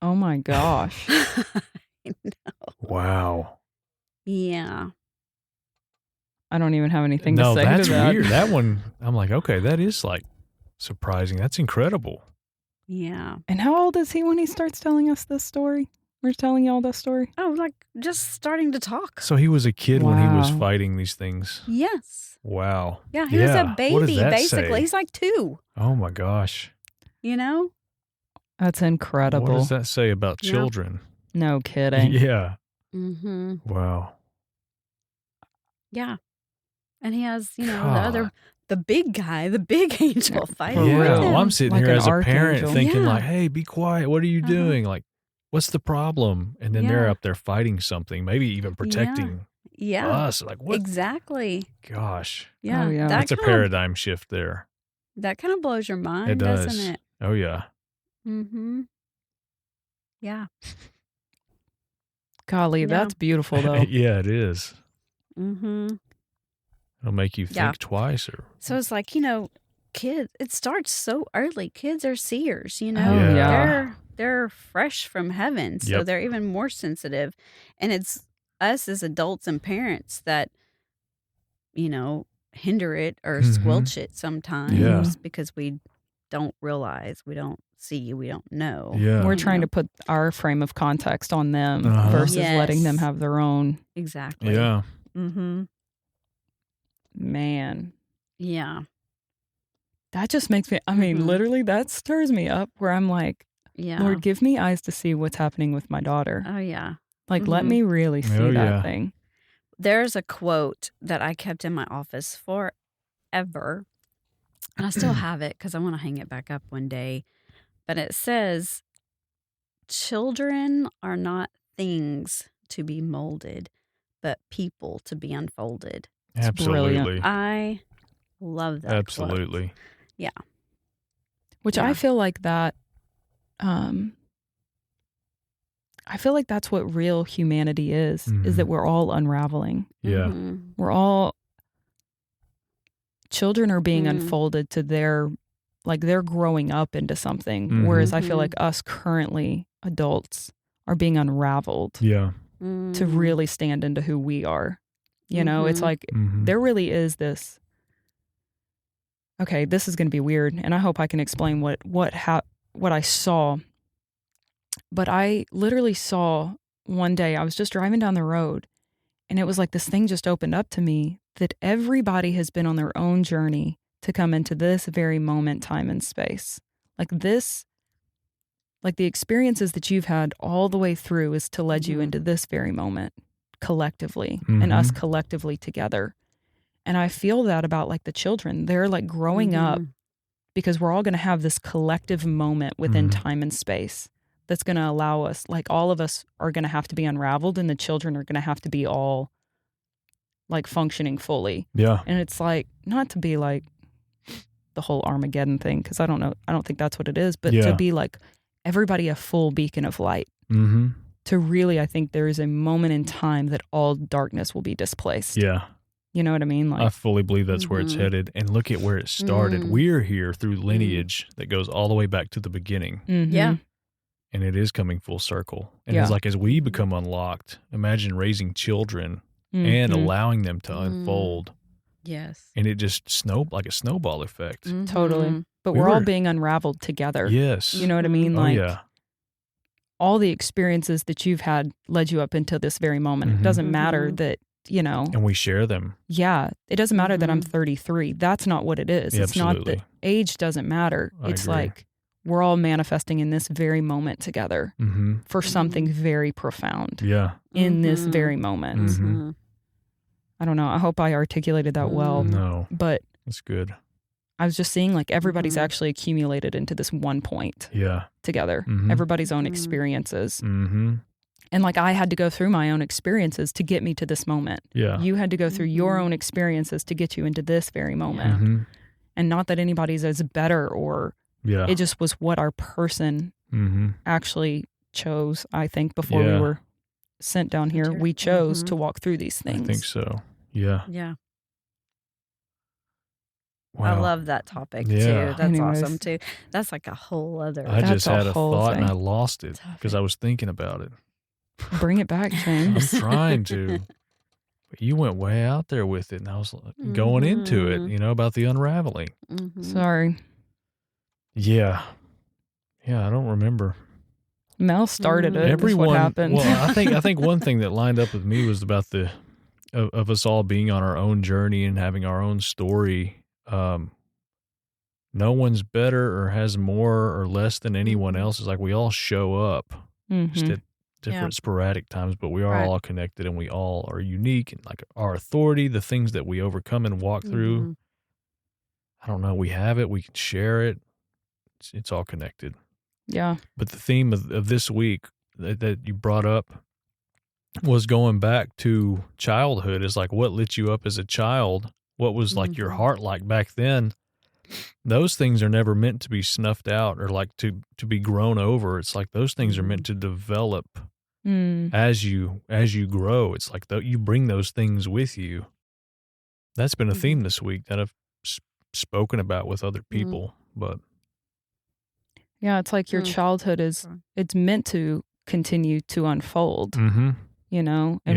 Oh, my gosh. I know. Wow. Yeah. I don't even have anything No, to say that's to that. weird. That one, I'm like, okay, that is like surprising. That's incredible. Yeah. And how old is he when he starts telling us this story? We're telling y'all this story? Oh, like just starting to talk. So he was a kid when he was Wow. fighting these things. Yes. Wow. Yeah, he was a What does baby, that basically. say? He's like 2, Oh my gosh. you know? That's incredible. What does that say about Yeah. children? No kidding. Yeah. Mm-hmm. Wow. Yeah. And he has, God. the big guy, the big angel fighting For Yeah. with real. him. Well, I'm sitting Like here an as a parent archangel. thinking Yeah. like, hey, be quiet. What are you Uh-huh. doing? Like, what's the problem? And then they're Yeah. up there fighting something, maybe even protecting Yeah. us. Like, what? Exactly. Gosh. Yeah. Oh, yeah. That's a kind of, paradigm shift there. that kind of blows your mind, It does. doesn't it? Oh, yeah. Mm-hmm. Yeah. Golly, Yeah. that's beautiful though. Yeah, it is. Mm-hmm. It'll make you think Yeah. twice. Or So it's like, kids, it starts so early. Kids are seers, Oh, Yeah. They're fresh from heaven, so Yep. they're even more sensitive. And it's us as adults and parents that, hinder it or Mhm. squelch it sometimes Yeah. because we don't realize, we don't see, we don't know. Yeah. We're you trying know? to put our frame of context on them Uh-huh. versus letting them Yes. have their own. Exactly. Yeah. Mm-hmm. Man, Yeah. that just makes me, I mean, Mhm. literally that stirs me up where I'm like, Yeah. Lord, give me eyes to see what's happening with my daughter. Oh, yeah. Like, let Mhm. me really see Oh, that yeah. thing. There's a quote that I kept in my office forever, and I still have it because I want to hang it back up one day. But it says, "Children are not things to be molded, but people to be unfolded." It's Absolutely. brilliant. I love that quote. Absolutely. Which Yeah. I feel like that, I feel like that's what real humanity is Mhm. that we're all unraveling. Yeah. Mhm. We're all, children are being Mm. unfolded to their, like they're growing up into something. Whereas I feel Mhm. like us currently adults are being unraveled Yeah. to Mm. really stand into who we are. It's Mhm. like Mhm. there really is this. Okay, this is going to be weird, and I hope I can explain what I saw. But I literally saw one day, I was just driving down the road, and it was like this thing just opened up to me that everybody has been on their own journey to come into this very moment, time, and space. Like this, like the experiences that you've had all the way through is to lead you Mhm. into this very moment collectively and us Mhm. collectively together. And I feel that about like the children. They're like growing up Mhm. because we're all going to have this collective moment within Mhm. time and space that's going to allow us, like all of us are going to have to be unraveled and the children are going to have to be all like functioning fully. Yeah. And it's like, not to be like the whole Armageddon thing, because I don't think that's what it is, but Yeah. to be like everybody a full beacon of light. Mm-hmm. To really, I think there is a moment in time that all darkness will be displaced. Yeah. You know what I mean? I Like, fully believe that's where it's Mhm. headed. And look at where it started. Mm. We're here through lineage that goes all the way back to the beginning. mhm. Yeah. And it is coming full circle. And Yeah. it's like as we Mhm. become unlocked, imagine raising children and Mhm. allowing them to Mm. unfold. Yes. And it just like a snowball effect. Totally. Mhm. But We we're all were- being unraveled together. Yes. You know what I mean? Oh, Like, yeah. all the experiences that you've had led you up into this very moment. Mhm. It doesn't matter Mhm. that, And we share them. yeah, it doesn't matter that I'm Mhm. 33. That's not what it is. Yeah, It's not absolutely. that age doesn't matter. I It's agree. like we're all manifesting in this very moment together Mm-hmm. for Mhm. something very profound Yeah. in this Mhm. very moment. Mhm. I don't know. I hope I articulated that well, Mhm. No, but that's good. I was just seeing like everybody's Mhm. actually accumulated into this one point Yeah. together, Mhm. everybody's own Mhm. experiences. Mm-hmm. And like I had to go through my own experiences to get me to this moment. Yeah. You had to go through your Mhm. own experiences to get you into this very moment. Mm-hmm. And not that anybody's as better or Yeah. it just was what our person Mm-hmm. actually chose, I think, before we Yeah. were sent down here. Enter- We chose Mhm. to walk through these I things. think so. Yeah. Yeah. Wow. I love that topic Yeah. too. That's Anyways. awesome too. That's like a whole other. I That's just a had a whole thought and thing. I lost it because I was thinking about it. Bring it back, I'm James. trying to. But you went way out there with it, and I was going into it, about the unraveling. Sorry. Yeah. Yeah, I don't remember. Mel started it. Everyone, what happened. Well, I think one thing that lined up with me was about of us all being on our own journey and having our own story. No one's better or has more or less than anyone else. It's like we all show up just at different sporadic times, but we are all connected and we all are unique, and like our authority, the things that we overcome and walk through. I don't know. We have it. We can share it. It's all connected. Yeah. But the theme of this week that you brought up was going back to childhood. Is like what lit you up as a child? What was like your heart like back then? Those things are never meant to be snuffed out or like to be grown over. It's like those things are meant to develop as you grow. It's like you bring those things with you. That's been a theme this week that I've spoken about with other people. But yeah, it's like your childhood it's meant to continue to unfold. And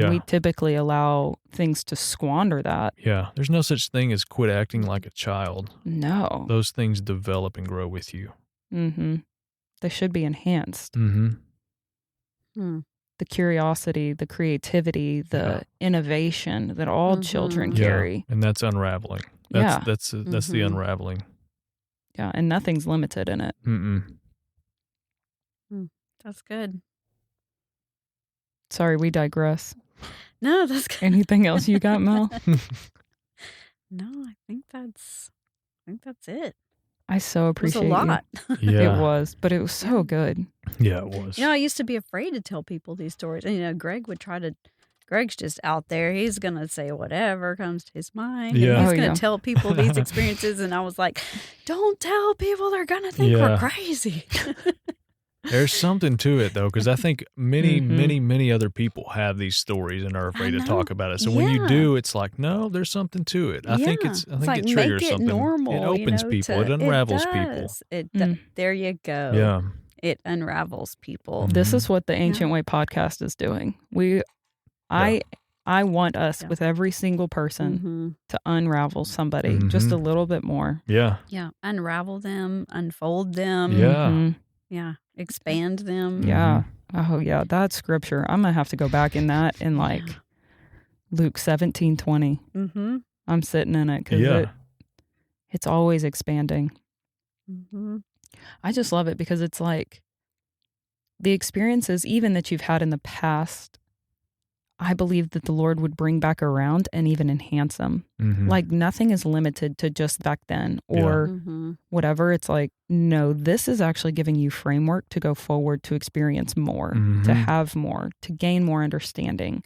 we typically allow things to squander that. Yeah, there's no such thing as quit acting like a child. No. Those things develop and grow with you. They should be enhanced. The curiosity, the creativity, the innovation that all children carry. And that's unraveling. That's the unraveling. Yeah, and nothing's limited in it. That's good. Sorry, we digress. No, that's good. Anything else you got, Mel? No, I think that's it. I so appreciate it. It was a lot. Yeah. It was, but it was so good. Yeah, it was. I used to be afraid to tell people these stories. And, Greg would Greg's just out there. He's going to say whatever comes to his mind. Yeah. And he's going to tell people these experiences. And I was like, don't tell people. They're going to think we're crazy. There's something to it, though, because I think many other people have these stories and are afraid to talk about it. So when you do, it's like, no, there's something to it. I think it triggers something. Normal, it opens people. It unravels people. There you go. Yeah. It unravels people. This is what the Ancient Way podcast is doing. I want us with every single person to unravel somebody just a little bit more. Yeah. Yeah. Unravel them, unfold them. Yeah. Yeah. Expand them. Yeah. Oh, yeah. That's scripture. I'm going to have to go back in that in Luke 17:20. I'm sitting in it because it's always expanding. I just love it because it's like the experiences, even that you've had in the past, I believe that the Lord would bring back around and even enhance them. Like nothing is limited to just back then or whatever. It's like, no, this is actually giving you framework to go forward, to experience more, to have more, to gain more understanding,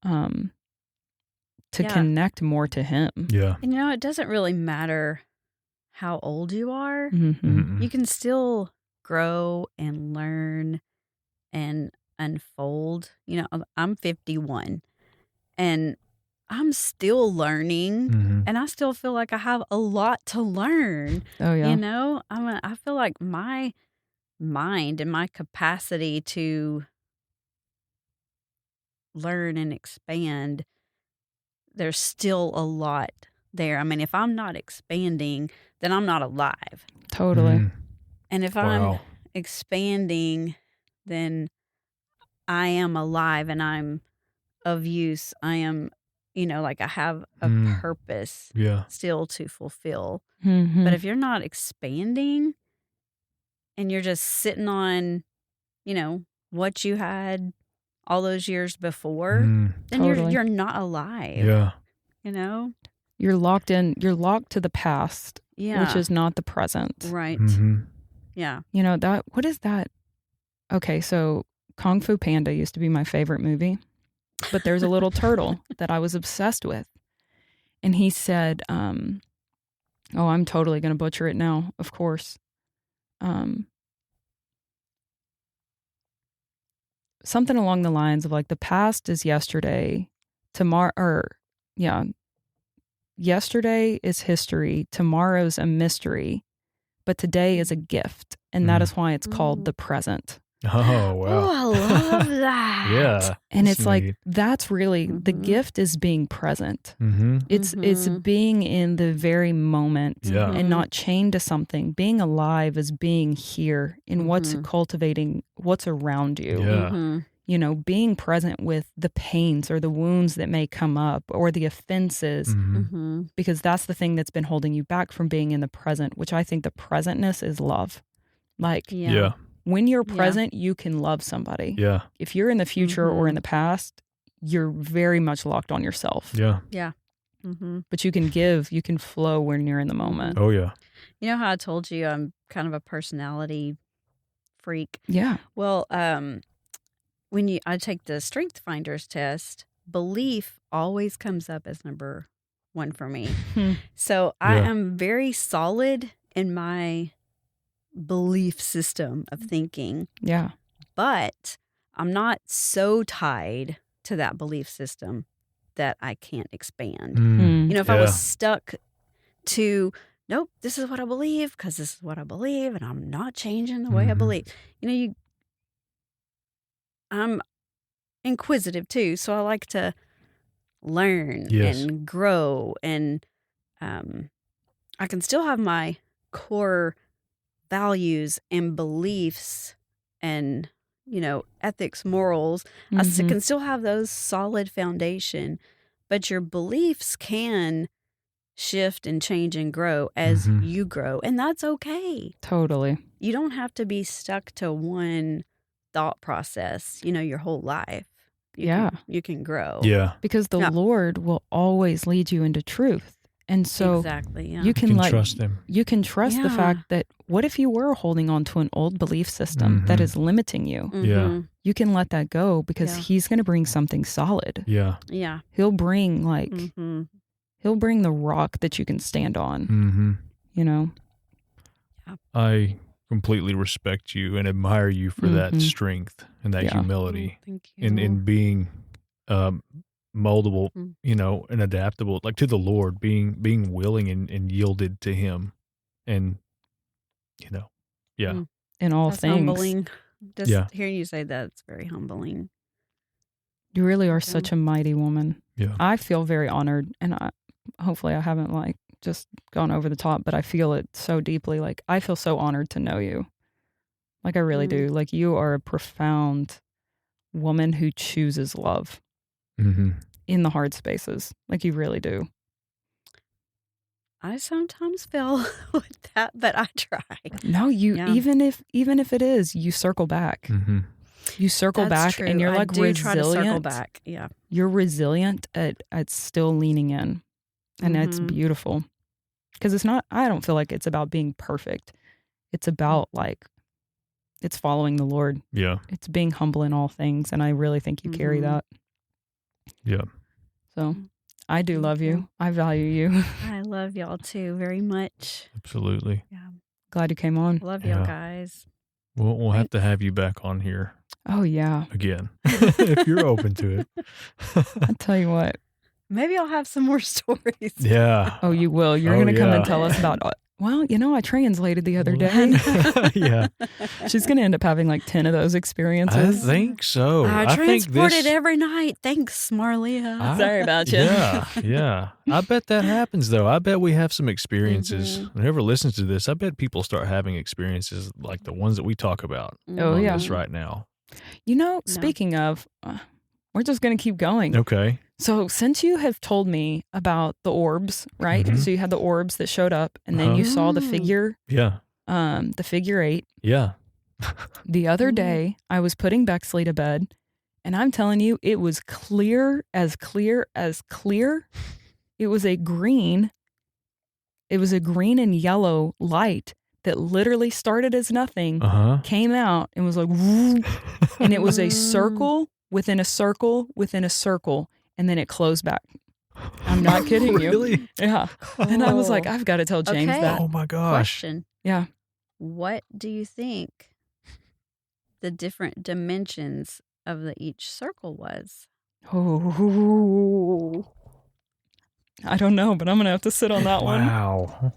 to connect more to Him. Yeah. And it doesn't really matter how old you are. You can still grow and learn and unfold. I'm 51 and I'm still learning and I still feel like I have a lot to learn. Oh yeah. I feel like my mind and my capacity to learn and expand, there's still a lot there. I mean, if I'm not expanding, then I'm not alive. Totally. And if I'm expanding, then I am alive and I'm of use. I am, I have a purpose still to fulfill. But if you're not expanding and you're just sitting on, what you had all those years before, then you're not alive. Yeah. You're locked to the past, which is not the present. Right. Yeah. What is that? Okay, so Kung Fu Panda used to be my favorite movie, but there's a little turtle that I was obsessed with. And he said, I'm totally going to butcher it now, of course. Something along the lines of like, the past is yesterday, yesterday is history, tomorrow's a mystery, but today is a gift. And that is why it's called the present. Oh, wow. Oh, I love that. Yeah. And That's it's like, neat. that's really the gift is being present. Mm-hmm. It's being in the very moment Yeah. and not chained to something. Being alive is being here in what's cultivating what's around you. Yeah. You know, being present with the pains or the wounds that may come up or the offenses, because that's the thing that's been holding you back from being in the present, which I think the presentness is love. Like, Yeah. when you're present, you can love somebody. Yeah. If you're in the future or in the past, you're very much locked on yourself. Yeah. Yeah. But you can give, you can flow when you're in the moment. Oh, yeah. You know how I told you I'm kind of a personality freak? Yeah. Well, when I take the Strength Finders test, belief always comes up as number one for me. So I am very solid in my belief system of thinking. Yeah. But I'm not so tied to that belief system that I can't expand. You know, if I was stuck to, nope, this is what I believe because this is what I believe and I'm not changing the way I believe. You know, I'm inquisitive too, so I like to learn and grow, and I can still have my core values and beliefs and, you know, ethics, morals. I can still have those solid foundation, but your beliefs can shift and change and grow as you grow, and that's okay. Totally. You don't have to be stuck to one thought process, you know, your whole life. You can grow. Yeah. Because the Lord will always lead you into truth. And so exactly, you can trust him. You can trust the fact that what if you were holding on to an old belief system that is limiting you? Yeah. You can let that go because he's going to bring something solid. Yeah. Yeah. He'll bring he'll bring the rock that you can stand on, you know? I completely respect you and admire you for that strength and that humility Thank you. in being moldable, you know, and adaptable, like to the Lord, being willing and yielded to him. And, you know, In all That's things. humbling. Just hearing you say that, it's very humbling. You really are such a mighty woman. Yeah. I feel very honored, and hopefully I haven't like just gone over the top, but I feel it so deeply. Like, I feel so honored to know you. Like, I really do. Like, you are a profound woman who chooses love in the hard spaces. Like, you really do. I sometimes fail with that, but I try. No, even if it is, you circle back. You circle That's back, true. and you're like resilient. Try to circle back. Yeah, you're resilient at still leaning in, and that's beautiful. Because it's not. I don't feel like it's about being perfect. It's about like, it's following the Lord. Yeah, it's being humble in all things, and I really think you carry that. Yeah. So, I do love you. I value you. I love y'all too very much. Absolutely. Yeah. Glad you came on. Love y'all guys. We'll have to have you back on here. Oh yeah. Again, if you're open to it. I tell you what. Maybe I'll have some more stories. Yeah. Oh, you will. You're going to come and tell us about. Well, you know, I translated the other day. Yeah. She's going to end up having like 10 of those experiences. I think so. I transported every night. Thanks, Marlia. Sorry about you. Yeah. I bet that happens, though. I bet we have some experiences. Whoever listens to this, I bet people start having experiences like the ones that we talk about on this right now. You know, speaking of, we're just going to keep going. Okay. So since you have told me about the orbs, right? So you had the orbs that showed up, and then you saw the figure. Yeah. The figure 8. Yeah. The other day, I was putting Bexley to bed, and I'm telling you, it was clear as clear as clear. It was a green and yellow light that literally started as nothing, came out and was like, and it was a circle within a circle within a circle, and then it closed back. I'm not kidding you. Really? Yeah. And I was like, I've got to tell James that. Oh my gosh. Question. Yeah. What do you think the different dimensions of each circle was? Oh, I don't know, but I'm going to have to sit on that one. Wow.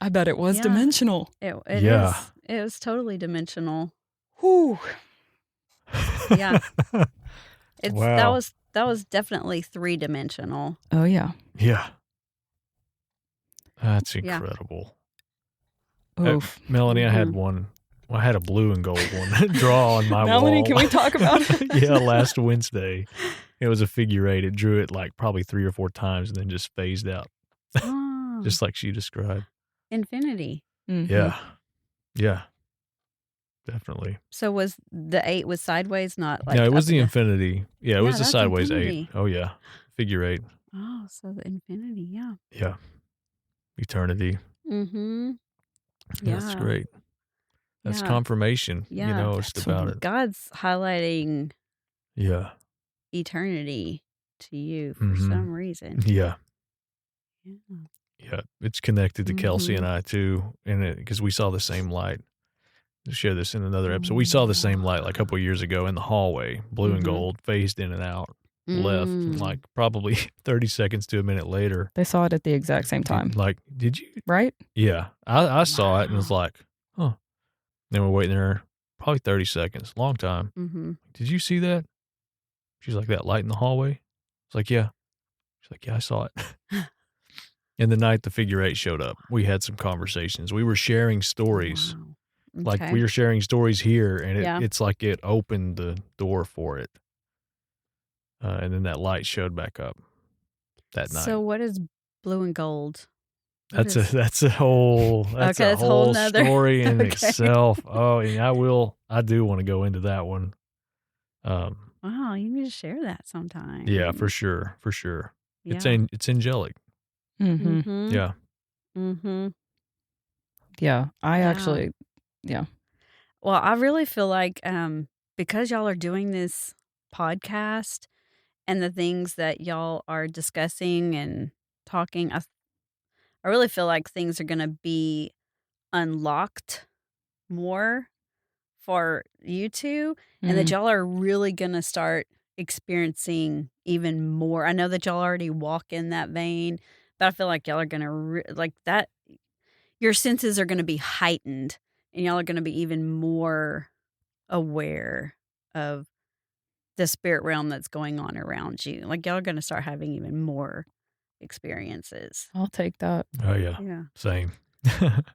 I bet it was dimensional. It is. It was totally dimensional. Whew. Yeah. Wow. That was definitely 3-dimensional. Oh, yeah. Yeah. That's Yeah. incredible. Oof. Melanie, I had one. Well, I had a blue and gold one draw on my Melanie, wall. can we talk about it? Yeah, last Wednesday. It was a figure 8. It drew it like probably 3 or 4 times and then just phased out. Oh, Just like she described. infinity. Mhm. Yeah. Yeah. Definitely. So was the 8 was sideways, not like No, it was up the and down? infinity. Yeah, it was the that's sideways infinity. 8. Oh, yeah. Figure 8. Oh, so the infinity, yeah. Yeah. Eternity. Mm-hmm. Yeah. That's great. That's Yeah. confirmation, Yeah. just about it. God's highlighting Yeah. eternity to you for some reason. Yeah. Yeah. Yeah. It's connected to Kelsey and I too. And because we saw the same light. We'll share this in another episode. We saw the same light like a couple of years ago in the hallway, blue and gold, phased in and out, left, and like probably 30 seconds to a minute later. They saw it at the exact same time. Like, did you? Right? Yeah. I saw it and was like, huh. Then we're waiting there probably 30 seconds, long time. Mm-hmm. Did you see that? She's like, that light in the hallway? It's like, yeah. She's like, yeah, I saw it. And the night the figure 8 showed up, we had some conversations. We were sharing stories. Wow. Like Okay. we were sharing stories here, and Yeah. it's like it opened the door for it. And then that light showed back up that night. So what is blue and gold? What That's a whole that's whole nother- story in Okay. itself. Oh, and I do want to go into that one. Wow, you need to share that sometime. Yeah, for sure. Yeah. It's angelic. Mm-hmm. Mm-hmm. Yeah. Mm-hmm. Yeah. I actually, yeah. Well, I really feel like because y'all are doing this podcast and the things that y'all are discussing and talking, I really feel like things are going to be unlocked more for you two, and that y'all are really going to start experiencing even more. I know that y'all already walk in that vein, but I feel like y'all are going to like that. Your senses are going to be heightened, and y'all are going to be even more aware of the spirit realm that's going on around you. Like y'all are going to start having even more experiences. I'll take that. Oh yeah. Yeah. Same.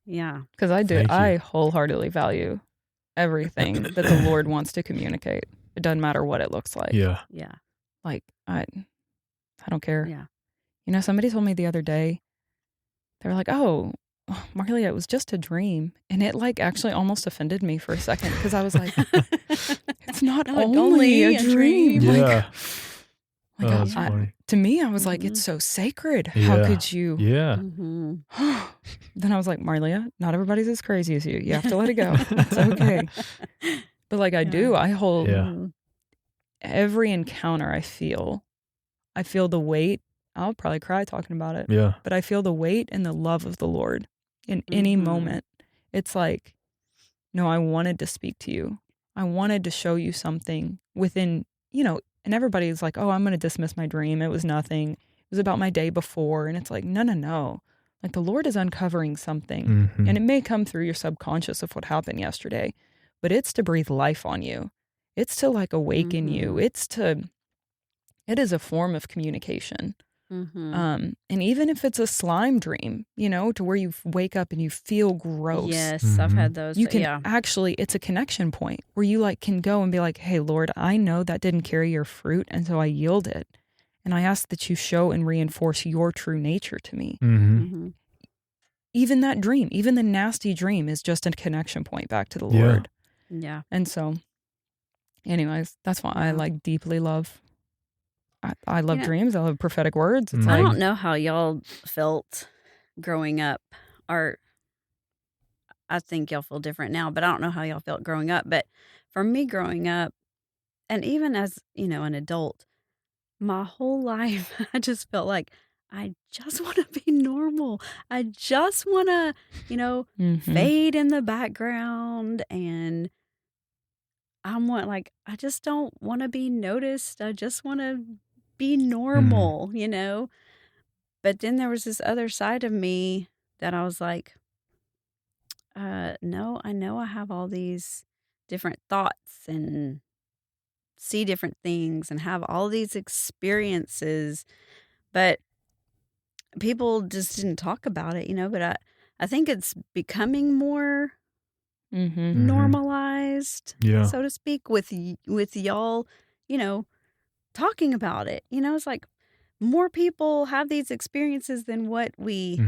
Yeah. Because I do. Thank you. I wholeheartedly value everything that the Lord wants to communicate. It doesn't matter what it looks like. Yeah. Yeah. Like, I don't care. Yeah. You know, somebody told me the other day, they were like, oh, Marlia, it was just a dream. And it like actually almost offended me for a second because I was like, it's not only a dream. Yeah. Like, That's funny. to me, I was like, it's so sacred. Yeah. How could you? Yeah. Mm-hmm. Then I was like, Marlia, not everybody's as crazy as you. You have to let it go. It's okay. But like I do, I hold Yeah. every encounter I feel the weight. I'll probably cry talking about it. Yeah. But I feel the weight and the love of the Lord in any moment. It's like, no, I wanted to speak to you. I wanted to show you something within, you know, and everybody's like, oh, I'm going to dismiss my dream. It was nothing. It was about my day before. And it's like, no. Like the Lord is uncovering something. And it may come through your subconscious of what happened yesterday, but it's to breathe life on you. It's to like awaken you. It is a form of communication. And even if it's a slime dream, you know, to where you wake up and you feel gross. Yes, I've had those. You can actually, it's a connection point where you like can go and be like, hey, Lord, I know that didn't carry your fruit. And so I yield it. And I ask that you show and reinforce your true nature to me. Even that dream, even the nasty dream is just a connection point back to the Lord. Yeah. And so anyways, that's why I like deeply love. I love dreams. I love prophetic words. It's I like, don't know how y'all felt growing up, or I think y'all feel different now, but I don't know how y'all felt growing up. But for me growing up, and even as, you know, an adult, my whole life, I just felt like I just want to be normal. I just want to, you know, fade in the background, and I just don't want to be noticed. I just want to be normal, you know? But then there was this other side of me that I was like, no, I know I have all these different thoughts and see different things and have all these experiences, but people just didn't talk about it, but I think it's becoming more normalized, so to speak, with y'all, talking about it. It's like more people have these experiences than what we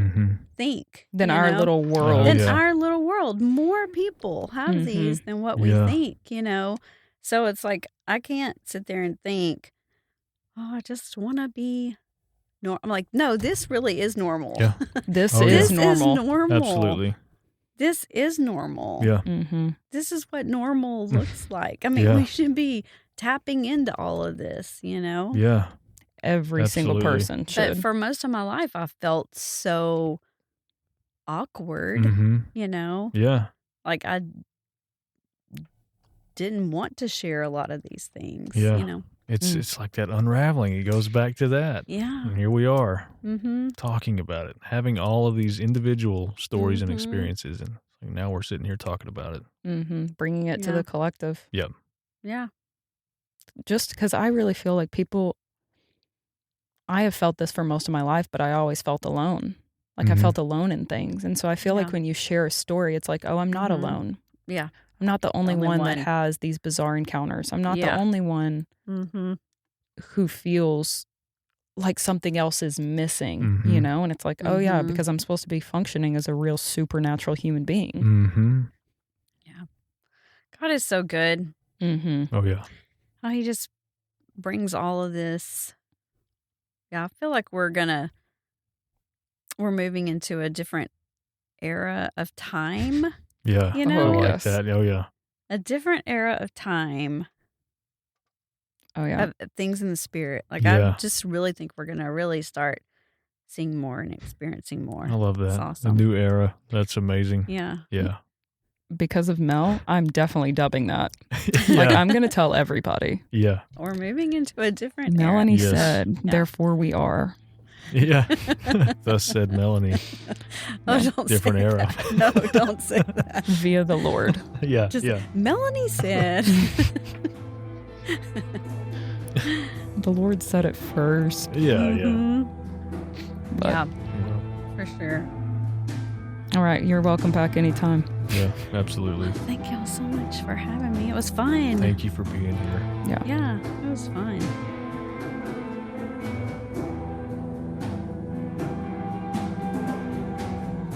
think. Than our little world. Our little world. More people have these than what we think, So it's like, I can't sit there and think, oh, I just want to be normal. I'm like, no, this really is normal. Yeah. This is normal. This is normal. Absolutely. This is normal. Yeah. This is what normal looks like. I mean, we should be tapping into all of this, Yeah. Every single person should. But for most of my life, I felt so awkward, Yeah. Like I didn't want to share a lot of these things, Yeah. It's like that unraveling. It goes back to that. Yeah. And here we are talking about it, having all of these individual stories and experiences. And now we're sitting here talking about it. Bringing it to the collective. Yep. Yeah. Just because I really feel like I have felt this for most of my life, but I always felt alone. Like I felt alone in things. And so I feel like when you share a story, it's like, oh, I'm not alone. Yeah. I'm not the only one that has these bizarre encounters. I'm not the only one who feels like something else is missing, And it's like, oh, yeah, because I'm supposed to be functioning as a real supernatural human being. Yeah. God is so good. Oh, yeah. Oh, he just brings all of this. Yeah, I feel like we're moving into a different era of time. Yeah. I like that. Oh, yeah. A different era of time. Oh, yeah. Of things in the spirit. Like, I just really think we're going to really start seeing more and experiencing more. I love that. It's awesome. The new era. That's amazing. Yeah. Yeah. Because of Mel, I'm definitely dubbing that. Like, I'm going to tell everybody. Yeah. We're moving into a different Melanie era. said, therefore we are. Yeah. Thus said Melanie. Don't different say era. That. No, don't say that. Via the Lord. Yeah. Just, yeah. Melanie said. The Lord said it first. Yeah. But, yeah. For sure. All right. You're welcome back anytime. Yeah, absolutely. Thank y'all so much for having me. It was fun. Thank you for being here. Yeah, it was fun.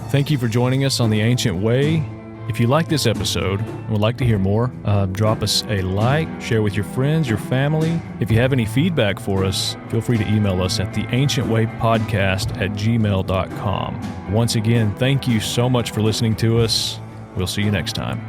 Thank you for joining us on The Ancient Way. If you like this episode and would like to hear more, drop us a like, share with your friends, your family. If you have any feedback for us, feel free to email us at theancientwaypodcast@gmail.com. Once again, thank you so much for listening to us. We'll see you next time.